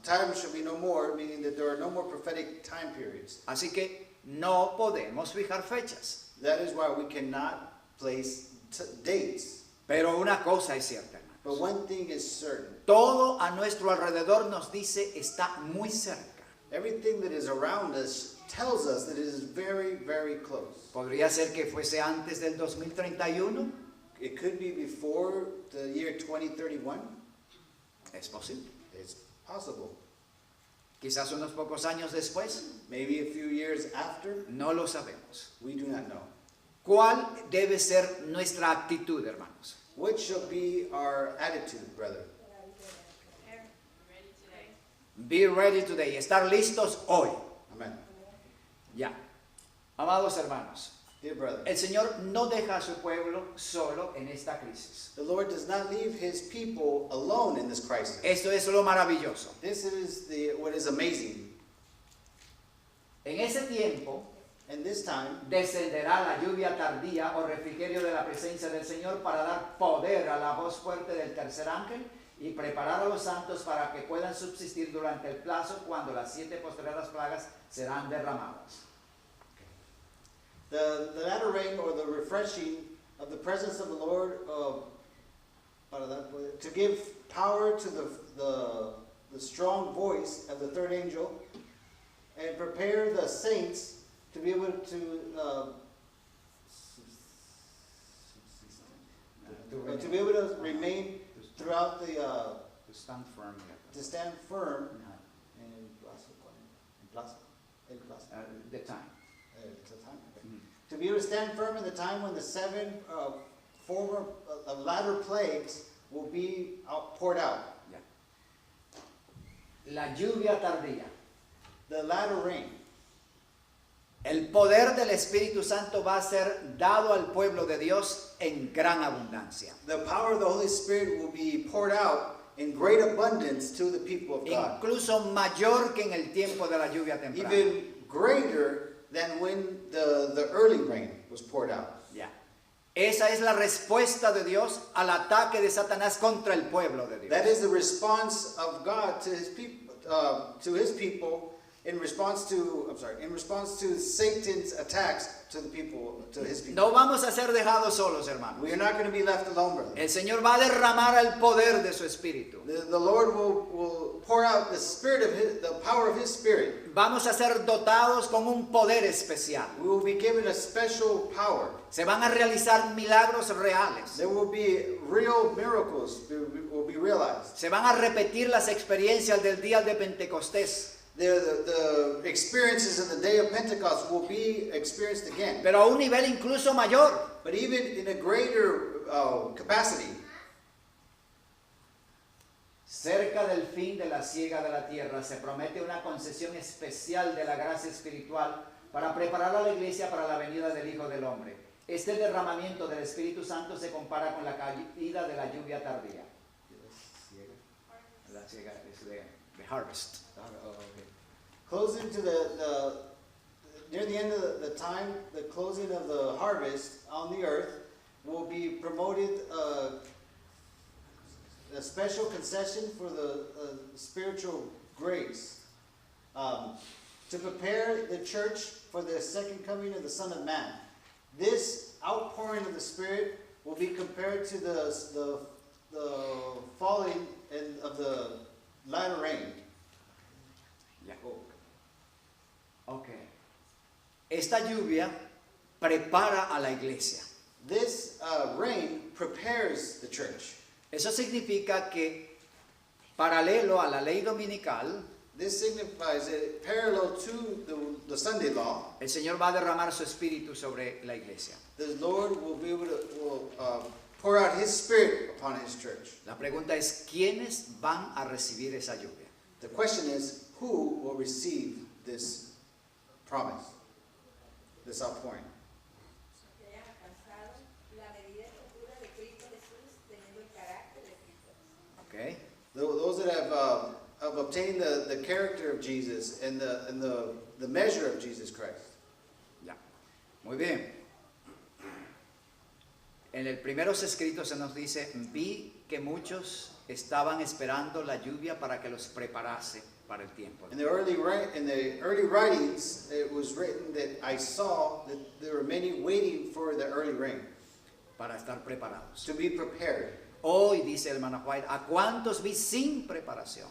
time should be no more, meaning that there are no more prophetic time periods. Así que no podemos fijar fechas. That is why we cannot place dates. Pero una cosa es cierta, hermanos. But one thing is certain. Todo a nuestro alrededor nos dice está muy cerca. Everything that is around us tells us that it is very, very close. ¿Podría ser que fuese antes del 2031? It could be before the year 2031. Es posible. It's possible. Quizás unos pocos años después, maybe a few years after, no lo sabemos. we do not know. ¿Cuál debe ser nuestra actitud, hermanos? What shall be our attitude, brother? Ready today. Be ready today, estar listos hoy. Amen. Ya. Amados hermanos, Dear brother, el Señor no deja a su pueblo solo en esta crisis. the Lord does not leave his people alone in this crisis. Esto es lo maravilloso. This is what is amazing. En ese tiempo In this time, descenderá la lluvia tardía o refrigerio de la presencia del Señor para dar poder a la voz fuerte del tercer ángel y preparar a los santos para que puedan subsistir durante el plazo cuando las 7 postreras plagas serán derramadas. the latter rain or the refreshing of the presence of the Lord, to give power to the strong voice of the third angel, and prepare the saints to be able to be able to remain throughout the To stand firm. to stand firm Uh, in the time. it's a time, okay. To be able to stand firm in the time when the 7 former latter plagues will be poured out. La lluvia tardía. The latter rain. El poder del Espíritu Santo va a ser dado al pueblo de Dios en gran abundancia. The power of the Holy Spirit will be poured out in great abundance to the people of God. Incluso mayor que en el tiempo de la lluvia temprana. Even greater than when the early rain was poured out. Ya. Esa es la respuesta de Dios al ataque de Satanás contra el pueblo de Dios. That is the response of God to his people in response to Satan's attacks to his people. No vamos a ser dejados solos, hermanos. We are not going to be left alone, brother. El Señor va a derramar el poder de su Espíritu. The Lord will pour out the power of his Spirit. Vamos a ser dotados con un poder especial. We will be given a special power. Se van a realizar milagros reales. There will be real miracles will be realized. Se van a repetir las experiencias del día de Pentecostés. The experiences of the day of Pentecost will be experienced again, Pero a un nivel incluso mayor. but even in a greater capacity. Cerca del fin de la siega de la tierra se promete una concesión especial de la gracia espiritual para preparar a la iglesia para la venida del Hijo del Hombre. Este derramamiento del Espíritu Santo se compara con la caída de la lluvia tardía. La siega es the harvest. Closing to near the end of the time, the closing of the harvest on the earth will be promoted a special concession for the spiritual grace to prepare the church for the second coming of the Son of Man. This outpouring of the Spirit will be compared to the falling of the latter rain. Ya. Ok. Esta lluvia prepara a la iglesia. This rain prepares the church. Eso significa que, paralelo a la ley dominical, This signifies that parallel to the Sunday law, el Señor va a derramar su espíritu sobre la iglesia. the Lord will be able to pour out His Spirit upon His church. La pregunta es, ¿quiénes van a recibir esa lluvia? The question is, who will receive this promise, this outpouring? Que hayan alcanzado la medida de estatura de Cristo Jesús, teniendo el carácter de Cristo. Okay. Those that have obtained the character of Jesus and the measure of Jesus Christ. Ya. Muy bien. En el primeros escritos se nos dice, vi que muchos estaban esperando la lluvia para que los preparase para el tiempo. In the early writings, it was written that I saw that there were many waiting for the early rain Para estar preparados. to be prepared. Hoy, dice el hermano White, ¿a cuántos vi sin preparación?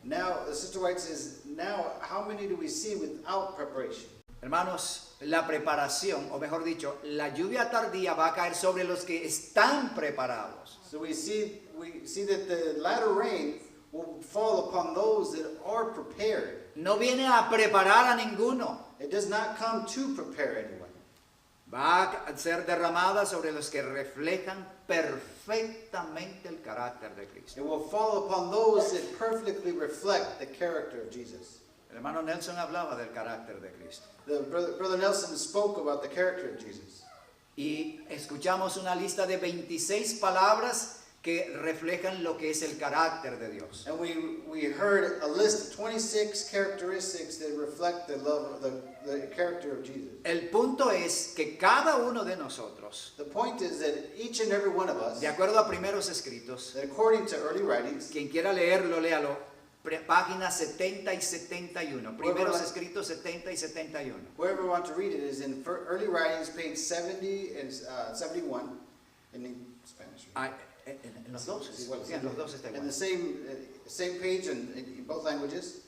Now, Sister White says, now how many do we see without preparation? Hermanos, la preparación, o mejor dicho, la lluvia tardía va a caer sobre los que están preparados. So we see that the latter rain will fall upon those that are prepared. No viene a preparar a ninguno. It does not come to prepare anyone. Va a ser derramada sobre los que reflejan perfectamente el carácter de Cristo. It will fall upon those that perfectly reflect the character of Jesus. El hermano Nelson hablaba del carácter de Cristo. Brother Nelson spoke about the character of Jesus. Y escuchamos una lista de 26 palabras que reflejan lo que es el carácter de Dios. And we heard a list of 26 characteristics that reflect the love of the character of Jesus. El punto es que cada uno de nosotros, The point is that each and every one of us, de acuerdo a primeros escritos, that according to early writings, quien quiera leerlo, léalo, páginas 70 y 71, primeros escritos 70 y 71. whoever wants to read it is in early writings, page 70 and 71, in Spanish. Ah, en los dos, sí, en los dos está In igual. the same page in both languages.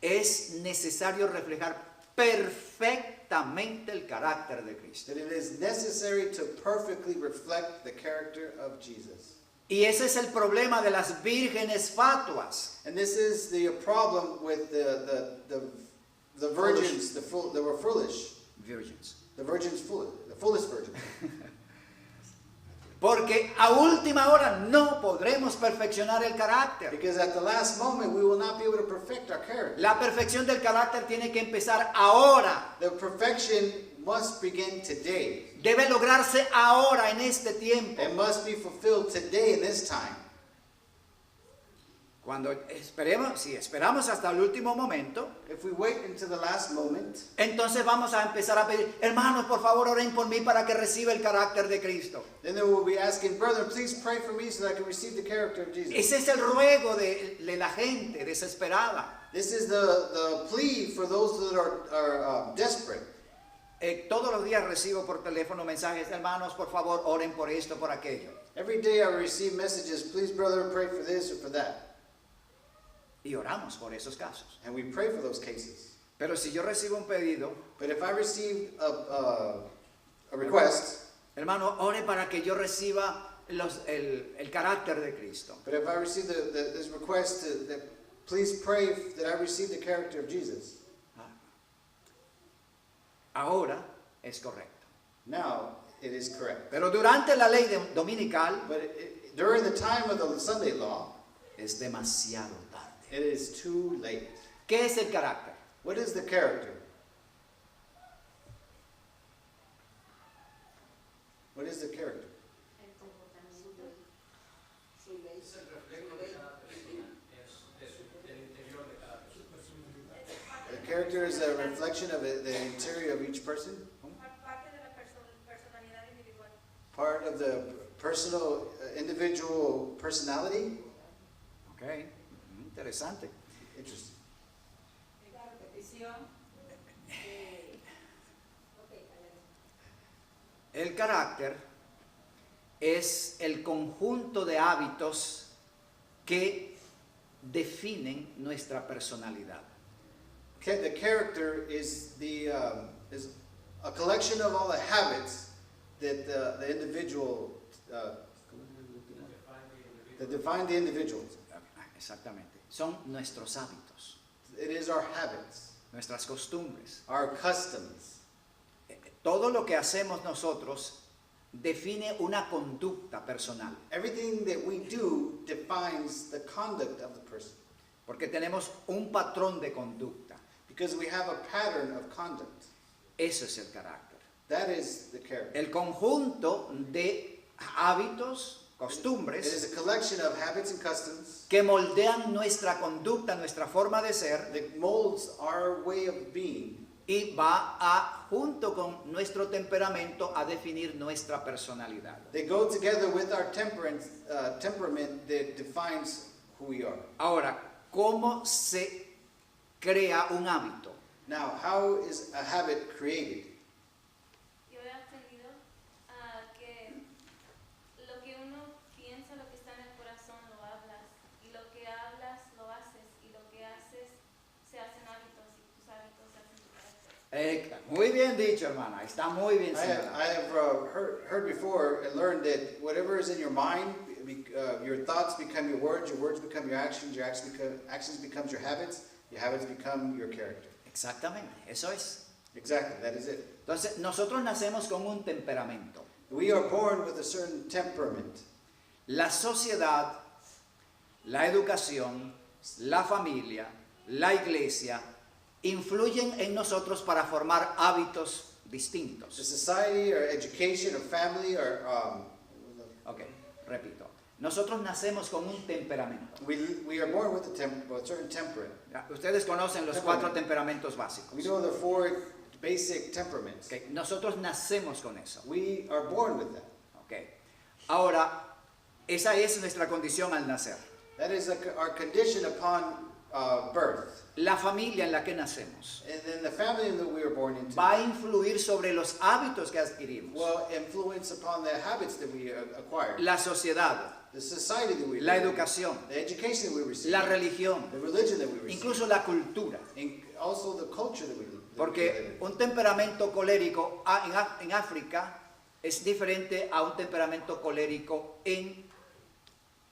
Es necesario reflejar perfectamente el carácter de Cristo. That it is necessary to perfectly reflect the character of Jesus. Y ese es el problema de las vírgenes fatuas. And this is the problem with the virgins, that were foolish. Virgins. The virgins foolish, the foolish virgins. Porque a última hora no podremos perfeccionar el carácter. Because at the last moment we will not be able to perfect our character. La perfección del carácter tiene que empezar ahora. The perfection must begin today. Debe lograrse ahora en este tiempo. It must be fulfilled today in this time. Cuando esperemos, si esperamos hasta el último momento, If we wait until the last moment, entonces vamos a empezar a pedir, hermanos, por favor, oren por mí para que reciba el carácter de Cristo. then they will be asking, brother, please pray for me so that I can receive the character of Jesus. Ese es el ruego de la gente desesperada. This is the plea for those that are desperate. Todos los días recibo por teléfono mensajes, hermanos, por favor, oren por esto, por aquello. Every day I receive messages, please brother, pray for this or for that. Y oramos por esos casos. And we pray for those cases. Pero si yo recibo un pedido, But if I receive a request, hermano, ore para que yo reciba el carácter de Cristo. but if I receive this request, please pray that I receive the character of Jesus. Ahora es correcto. Now it is correct. Pero durante la ley dominical But during the time of the Sunday law, es demasiado tarde. it is too late. ¿Qué es el carácter? What is the character? What is the character? El comportamiento, su ley, Es el reflejo de cada persona, del interior de cada persona. The character is a reflection of the interior of each person, parte de la personalidad individual. part of the personal, individual personality. Ok, interesante. Interesting. La repetición. El carácter es el conjunto de hábitos que definen nuestra personalidad. The character is is a collection of all the habits that the individual that define the individual. Exactamente. Son nuestros hábitos, It is our habits, nuestras costumbres. our customs. Todo lo que hacemos nosotros define una conducta personal, Everything that we do defines the conduct of the person porque tenemos un patrón de conducta. because we have a pattern of conduct. Eso es el carácter. That is the character. El conjunto de hábitos, It costumbres, is a collection of habits and customs que moldean nuestra conducta, nuestra forma de ser, that molds our way of being, y va junto con nuestro temperamento, a definir nuestra personalidad. they go together with our temperament that defines who we are. Ahora, ¿cómo se crea un hábito? Now, how is a habit created? Yo he aprendido que lo que uno piensa, lo que está en el corazón, lo hablas. Y lo que hablas, lo haces. Y lo que haces, se hacen hábitos. Y tus hábitos se hacen tu carácter. Muy bien dicho, hermana. Está muy bien I señalado. have heard before and learned that whatever is in your mind your thoughts become your words become your actions becomes your habits become your character. Exactamente, eso es. Exactly, that is it. Entonces, nosotros nacemos con un temperamento. We are born with a certain temperament. La sociedad, la educación, la familia, la iglesia influyen en nosotros para formar hábitos The distintos. society or education or family or Ok, repito. Nosotros nacemos con un temperamento. we are born with a certain temperament. Ya, ustedes conocen los 4 temperamentos básicos. We know the 4 basic temperaments. Ok, nosotros nacemos con eso. We are born with that. Ok. Ahora, esa es nuestra condición al nacer. That is our condition upon birth. La familia en la que nacemos And then the family that we were born into va a influir sobre los hábitos que adquirimos. will influence upon the habits that we acquire. La sociedad, The society that we la live in, educación, the education that we receive, la religión, the religion that we receive, incluso la cultura. and also the culture that we live in. Porque un temperamento colérico en África es diferente a un temperamento colérico en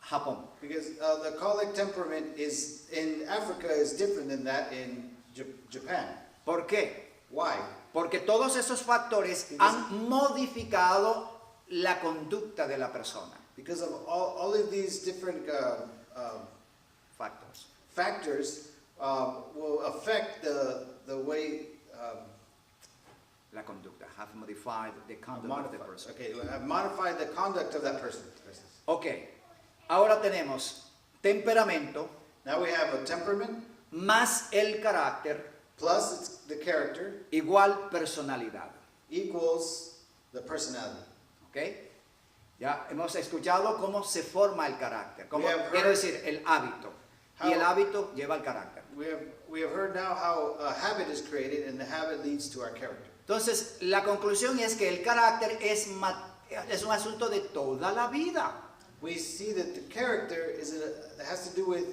Japón. Because the colic temperament is in Africa is different than that in Japan. ¿Por qué? Why? Porque todos esos factores han modificado la conducta de la persona. Because of all of these different Factors. factors will affect the way La conducta. Have modified the conduct of the person. modify the conduct of that person. Ok. Ahora tenemos temperamento Now we have a temperament más el carácter plus it's the character igual personalidad. equals the personality. ¿Ok? Ya hemos escuchado cómo se forma el carácter. Cómo, We have heard- quiero decir, el hábito. Y el How- hábito lleva al carácter. We have heard now how a habit is created and the habit leads to our character. Entonces, la conclusión es que el carácter es un asunto de toda la vida. We see that the character has to do with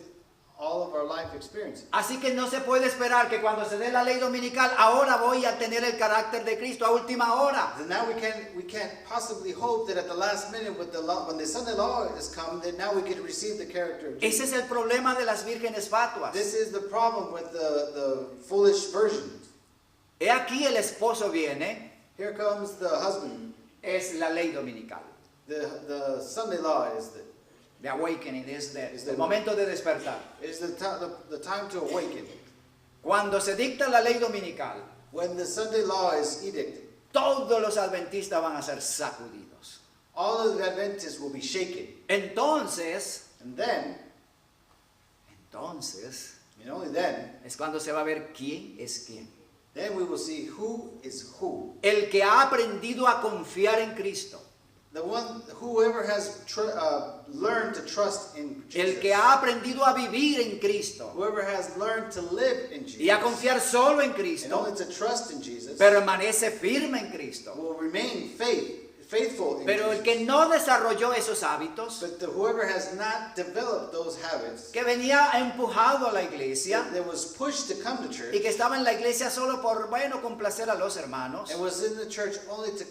all of our life experiences. Así que no se puede esperar que cuando se dé la ley dominical, ahora voy a tener el carácter de Cristo a última hora. So now we can't possibly hope that at the last minute with the law, when the Sunday law has come, that now we can receive the character of Jesus. Ese es el problema de las vírgenes fatuas. This is the problem with the foolish version. He aquí el esposo viene, Here comes the husband. es la ley dominical. The Sunday law is The awakening es Es el the- momento de despertar. the time to awaken. Cuando se dicta la ley dominical, When the Sunday law is edicted, todos los adventistas van a ser sacudidos. all of the Adventists will be shaken. Entonces, And then, and only then, es cuando se va a ver quién es quién. then we will see who is who. El que ha aprendido a confiar en Cristo, Whoever has learned to trust in Jesus. el que ha aprendido a vivir en Cristo Whoever has learned to live in Jesus. y a confiar solo en and Cristo, only to trust in Jesus. permanece firme en Cristo. will remain faithful in Pero Jesus. el que no desarrolló esos hábitos, But whoever has not developed those habits, que venía empujado a la iglesia that was pushed to come to y church, que estaba en la iglesia solo por, bueno, complacer a los hermanos, and was in the church only to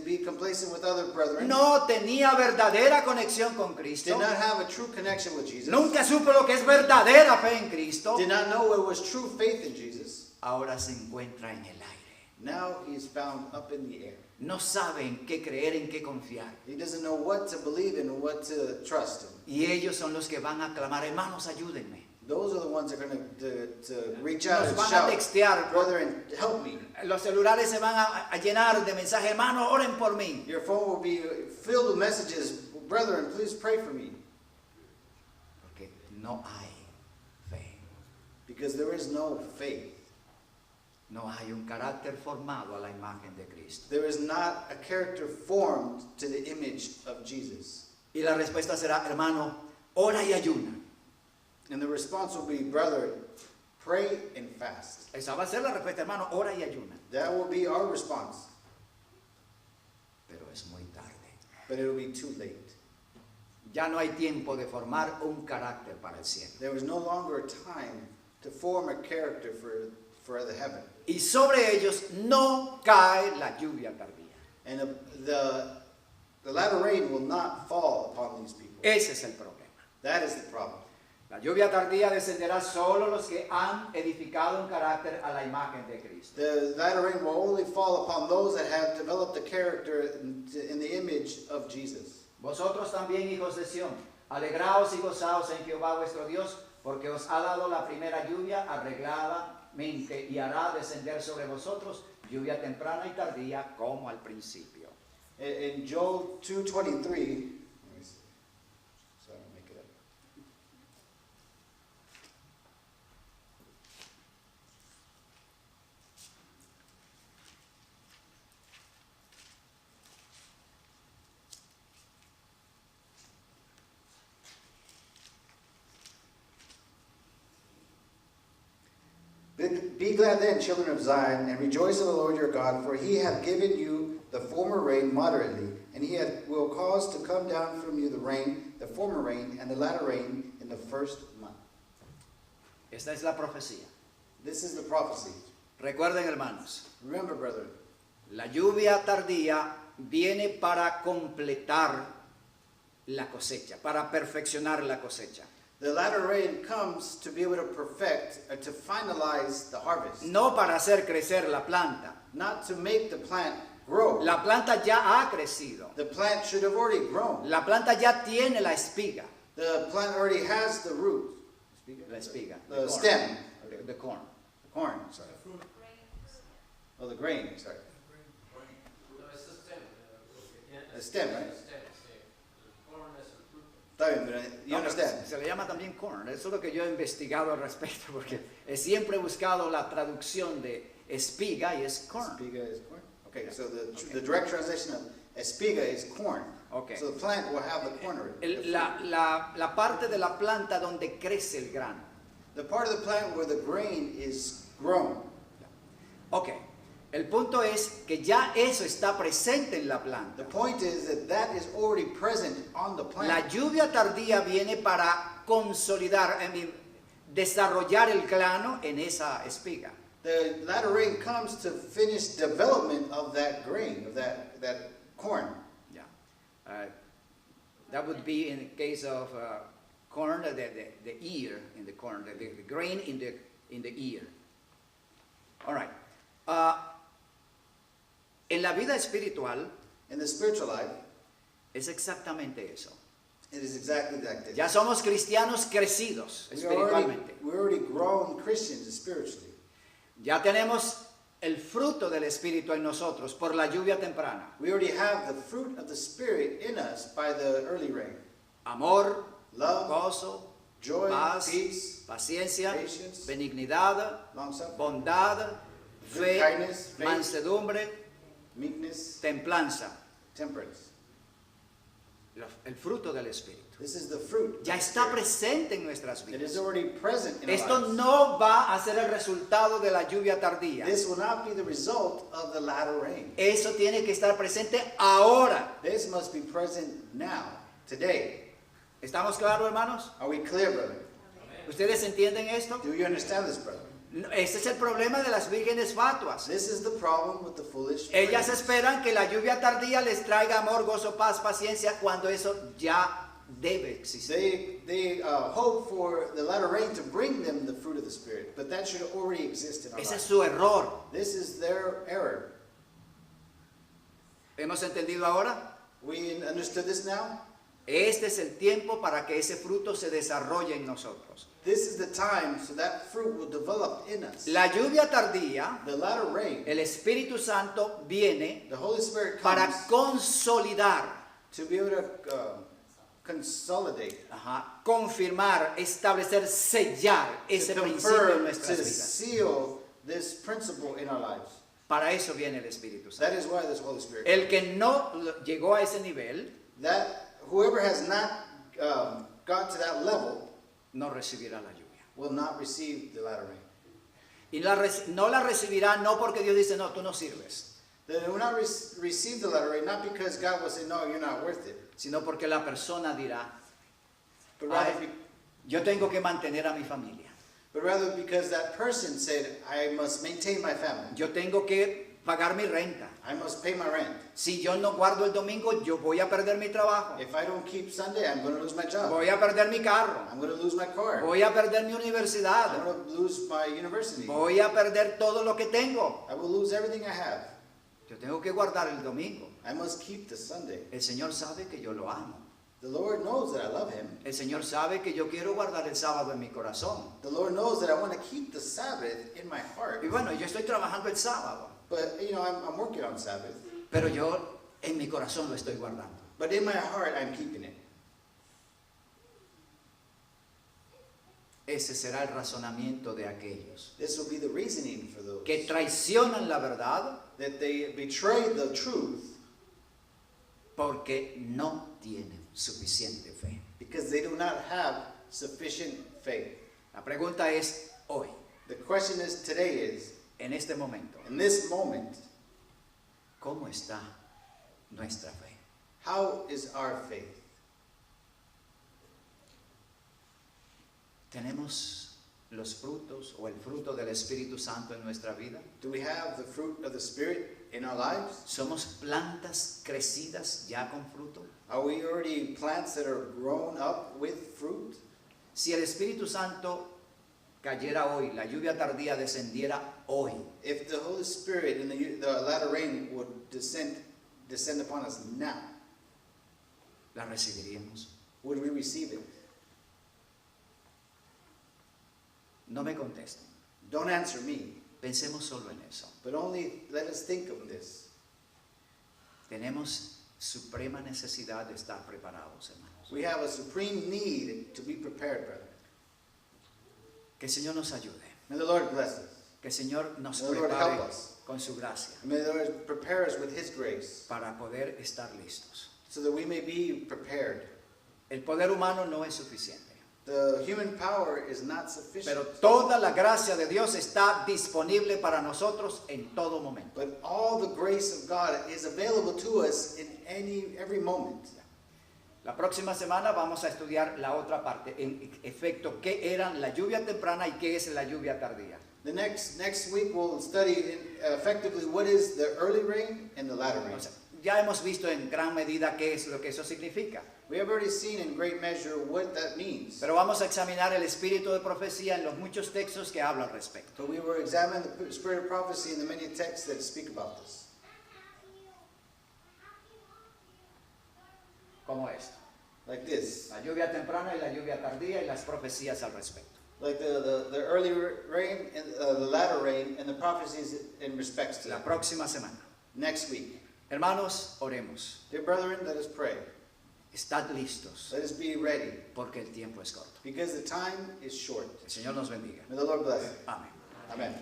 be complacent with other brethren, no tenía verdadera conexión con Cristo, did not have a true connection with Jesus, nunca supo lo que es verdadera fe en Cristo, did not know what was true faith in Jesus. ahora se encuentra en el aire. Now he is found up in the air. No sabe en qué creer, en qué confiar. He doesn't know what to believe in and what to trust in. Y ellos son los que van a clamar, hermanos, ayúdenme. Those are the ones that are going to reach out Nos and van a shout, textear. brethren, help me. Los celulares se van a llenar de mensajes, hermanos, oren por mí. Your phone will be filled with messages, brethren, please pray for me. Porque no hay fe. Because there is no faith. No hay un carácter formado a la imagen de Cristo. There is not a character formed to the image of Jesus. Y la respuesta será, hermano, ora y ayuna. And the response will be, brother, pray and fast. Esa va a ser la respuesta, hermano, ora y ayuna. That will be our response. Pero es muy tarde. But it will be too late. Ya no hay tiempo de formar un carácter para el cielo. There is no longer a time to form a character for the heaven. Y sobre ellos no cae la lluvia tardía. And the latter rain will not fall upon these people. Ese es el problema. That is the problem. La lluvia tardía descenderá solo los que han edificado un carácter a la imagen de Cristo. The latter rain will only fall upon those that have developed a character in the image of Jesus. Vosotros también, hijos de Sión, alegraos y gozaos en Jehová vuestro Dios, porque os ha dado la primera lluvia arregladamente y hará descender sobre vosotros lluvia temprana y tardía como al principio. In Joel 2:23, let me see. So I don't make it up. Be glad then, children of Zion, and rejoice in the Lord your God, for he hath given you the former rain moderately, and he will cause to come down from you the rain, the former rain, and the latter rain in the first month. Esta es la profecía. This is the prophecy. Recuerden, hermanos, Remember, brethren, la lluvia tardía viene para completar la cosecha, para perfeccionar la cosecha. the latter rain comes to be able to perfect, to finalize the harvest, No para hacer crecer la planta. not to make the plant grow. La planta ya ha crecido. The plant should have already grown. La planta ya tiene la espiga. The plant already has the root, La espiga. the corn. stem, The corn. the corn, sorry. Oh, the grain, sorry. No, es el stem. The stem, right? El stem, sí. El corn es el fruto. Está bien, pero you No, pero understand. se le llama también corn. Eso es lo que yo he investigado al respecto, porque siempre he buscado la traducción de espiga y es corn. Espiga is corn. Okay, so the direct translation of espiga is corn. Okay. So the plant will have the corn already. La parte de la planta donde crece el grano. The part of the plant where the grain is grown. Ok, el punto es que ya eso está presente en la planta. The point is that that is already present on the La plant. lluvia tardía viene para consolidar, desarrollar el grano en esa espiga. The latter rain comes to finish development of that grain, of that corn. Yeah. That would be in the case of corn, the ear in the corn, the grain in the ear. All right. En la vida espiritual In the spiritual life, es exactamente eso. it is exactly like that. Ya somos cristianos crecidos espiritualmente. We're already grown Christians spiritually. Ya tenemos el fruto del Espíritu en nosotros por la lluvia temprana. We already have the fruit of the Spirit in us by the early rain. Amor, Love, gozo, joy, paz, peace, paciencia, patience, benignidad, long-suffering, bondad, fe, kindness, faith, mansedumbre, meekness, templanza. temperance. El fruto del Espíritu. This is the fruit. Ya está presente en nuestras It is vidas. already present in our Esto lives. no va a ser el resultado de la lluvia tardía. This will not be the result of the latter rain. Eso tiene que estar presente ahora. This must be present now, today. ¿Estamos claros, hermanos? Are we clear, brother? ¿Ustedes entienden esto? Do you understand this, brother? Ese es el problema de las vírgenes fatuas. This is the problem with the foolish Ellas virgins. esperan que la lluvia tardía les traiga amor, gozo, paz, paciencia, cuando eso ya debe existir. They hope for the latter rain to bring them the fruit of the Spirit, but that should already exist in our Ese es lives. su error. This is their error. ¿Hemos entendido ahora? We understood this now? Este es el tiempo para que ese fruto se desarrolle en nosotros. This is the time so that fruit will develop in us. La lluvia tardía, The latter rain, el Espíritu Santo viene the Holy Spirit para comes consolidar, to be able to consolidate, confirmar, establecer, sellar ese to principio en confirm, nuestras to vidas. seal this principle in our lives. Para eso viene el Espíritu Santo. That is why this Holy Spirit El que no llegó a ese nivel that whoever has not got to that level no recibirá la lluvia. will not receive the latter rain. Y no la recibirá no porque Dios dice, no, tú no sirves, They will not receive the latter rain, not because God will say, no, you're not worth it, sino porque la persona dirá, but rather, "Ay, yo tengo que mantener a mi familia. because that person said, I must maintain my family. Yo tengo que pagar mi renta. I must pay my rent. Si yo no guardo el domingo, yo voy a perder mi trabajo. If I don't keep Sunday, I'm going to lose my job. Voy a perder mi carro. I'm going to lose my car. Voy a perder mi I'm universidad. going to lose my university. Voy a perder todo lo que tengo. I will lose everything I have. Yo tengo que guardar el domingo. I must keep the Sunday. El Señor sabe que yo lo amo. The Lord knows that I love Him. El Señor sabe que yo quiero guardar el sábado en mi corazón. The Lord knows that I want to keep the Sabbath in my heart. Y bueno, yo estoy trabajando el sábado, But, you know, I'm working on Sabbath. pero yo en mi corazón lo estoy guardando. But in my heart, I'm keeping it. Ese será el razonamiento de aquellos This will be the reasoning for those que traicionan la verdad that they betray the truth porque no tienen suficiente fe. because they do not have sufficient faith. La pregunta es hoy, The question is today is, en este momento, in this moment, ¿cómo está nuestra fe? how is our faith? ¿Tenemos los frutos o el fruto del Espíritu Santo en nuestra vida? Do we have the fruit of the Spirit in our lives? ¿Somos plantas crecidas ya con fruto? Are we already plants that are grown up with fruit? Si el Espíritu Santo cayera hoy, la lluvia tardía descendiera hoy, If the Holy Spirit and the latter rain would descend upon us now, la recibiríamos. would we receive it? No me contesten. Don't answer me, Pensemos solo en eso. but only let us think of this. Tenemos suprema necesidad de estar preparados, hermanos. We have a supreme need to be prepared, brother. Que el Señor nos ayude. May the Lord bless us. Que el Señor nos May the Lord prepare help us. con su gracia May the Lord prepare us with His grace para poder estar listos. so that we may be prepared. El poder humano no es suficiente, The human power is not pero sufficient, toda la gracia de Dios está disponible para nosotros en todo momento. but all the grace of God is available to us in every moment. La próxima semana vamos a estudiar la otra parte, en efecto, qué eran la lluvia temprana y qué es la lluvia tardía. The next week we'll study effectively what is the early rain and the latter rain. O sea, ya hemos visto en gran medida qué es lo que eso significa, We have already seen in great measure what that means. pero vamos a examinar el espíritu de profecía en los muchos textos que hablan al respecto. But we will examine the spirit of prophecy in the many texts that speak about this. Como esto, Like this. la lluvia temprana y la lluvia tardía y las profecías al respecto. Like the early rain and the latter rain and the prophecies in respects to La that. próxima semana. Next week. Hermanos, oremos. Dear brethren, let us pray. Estad listos, Let us be ready porque el tiempo es corto. because the time is short. El Señor nos bendiga. May the Lord bless. Amén. Amen.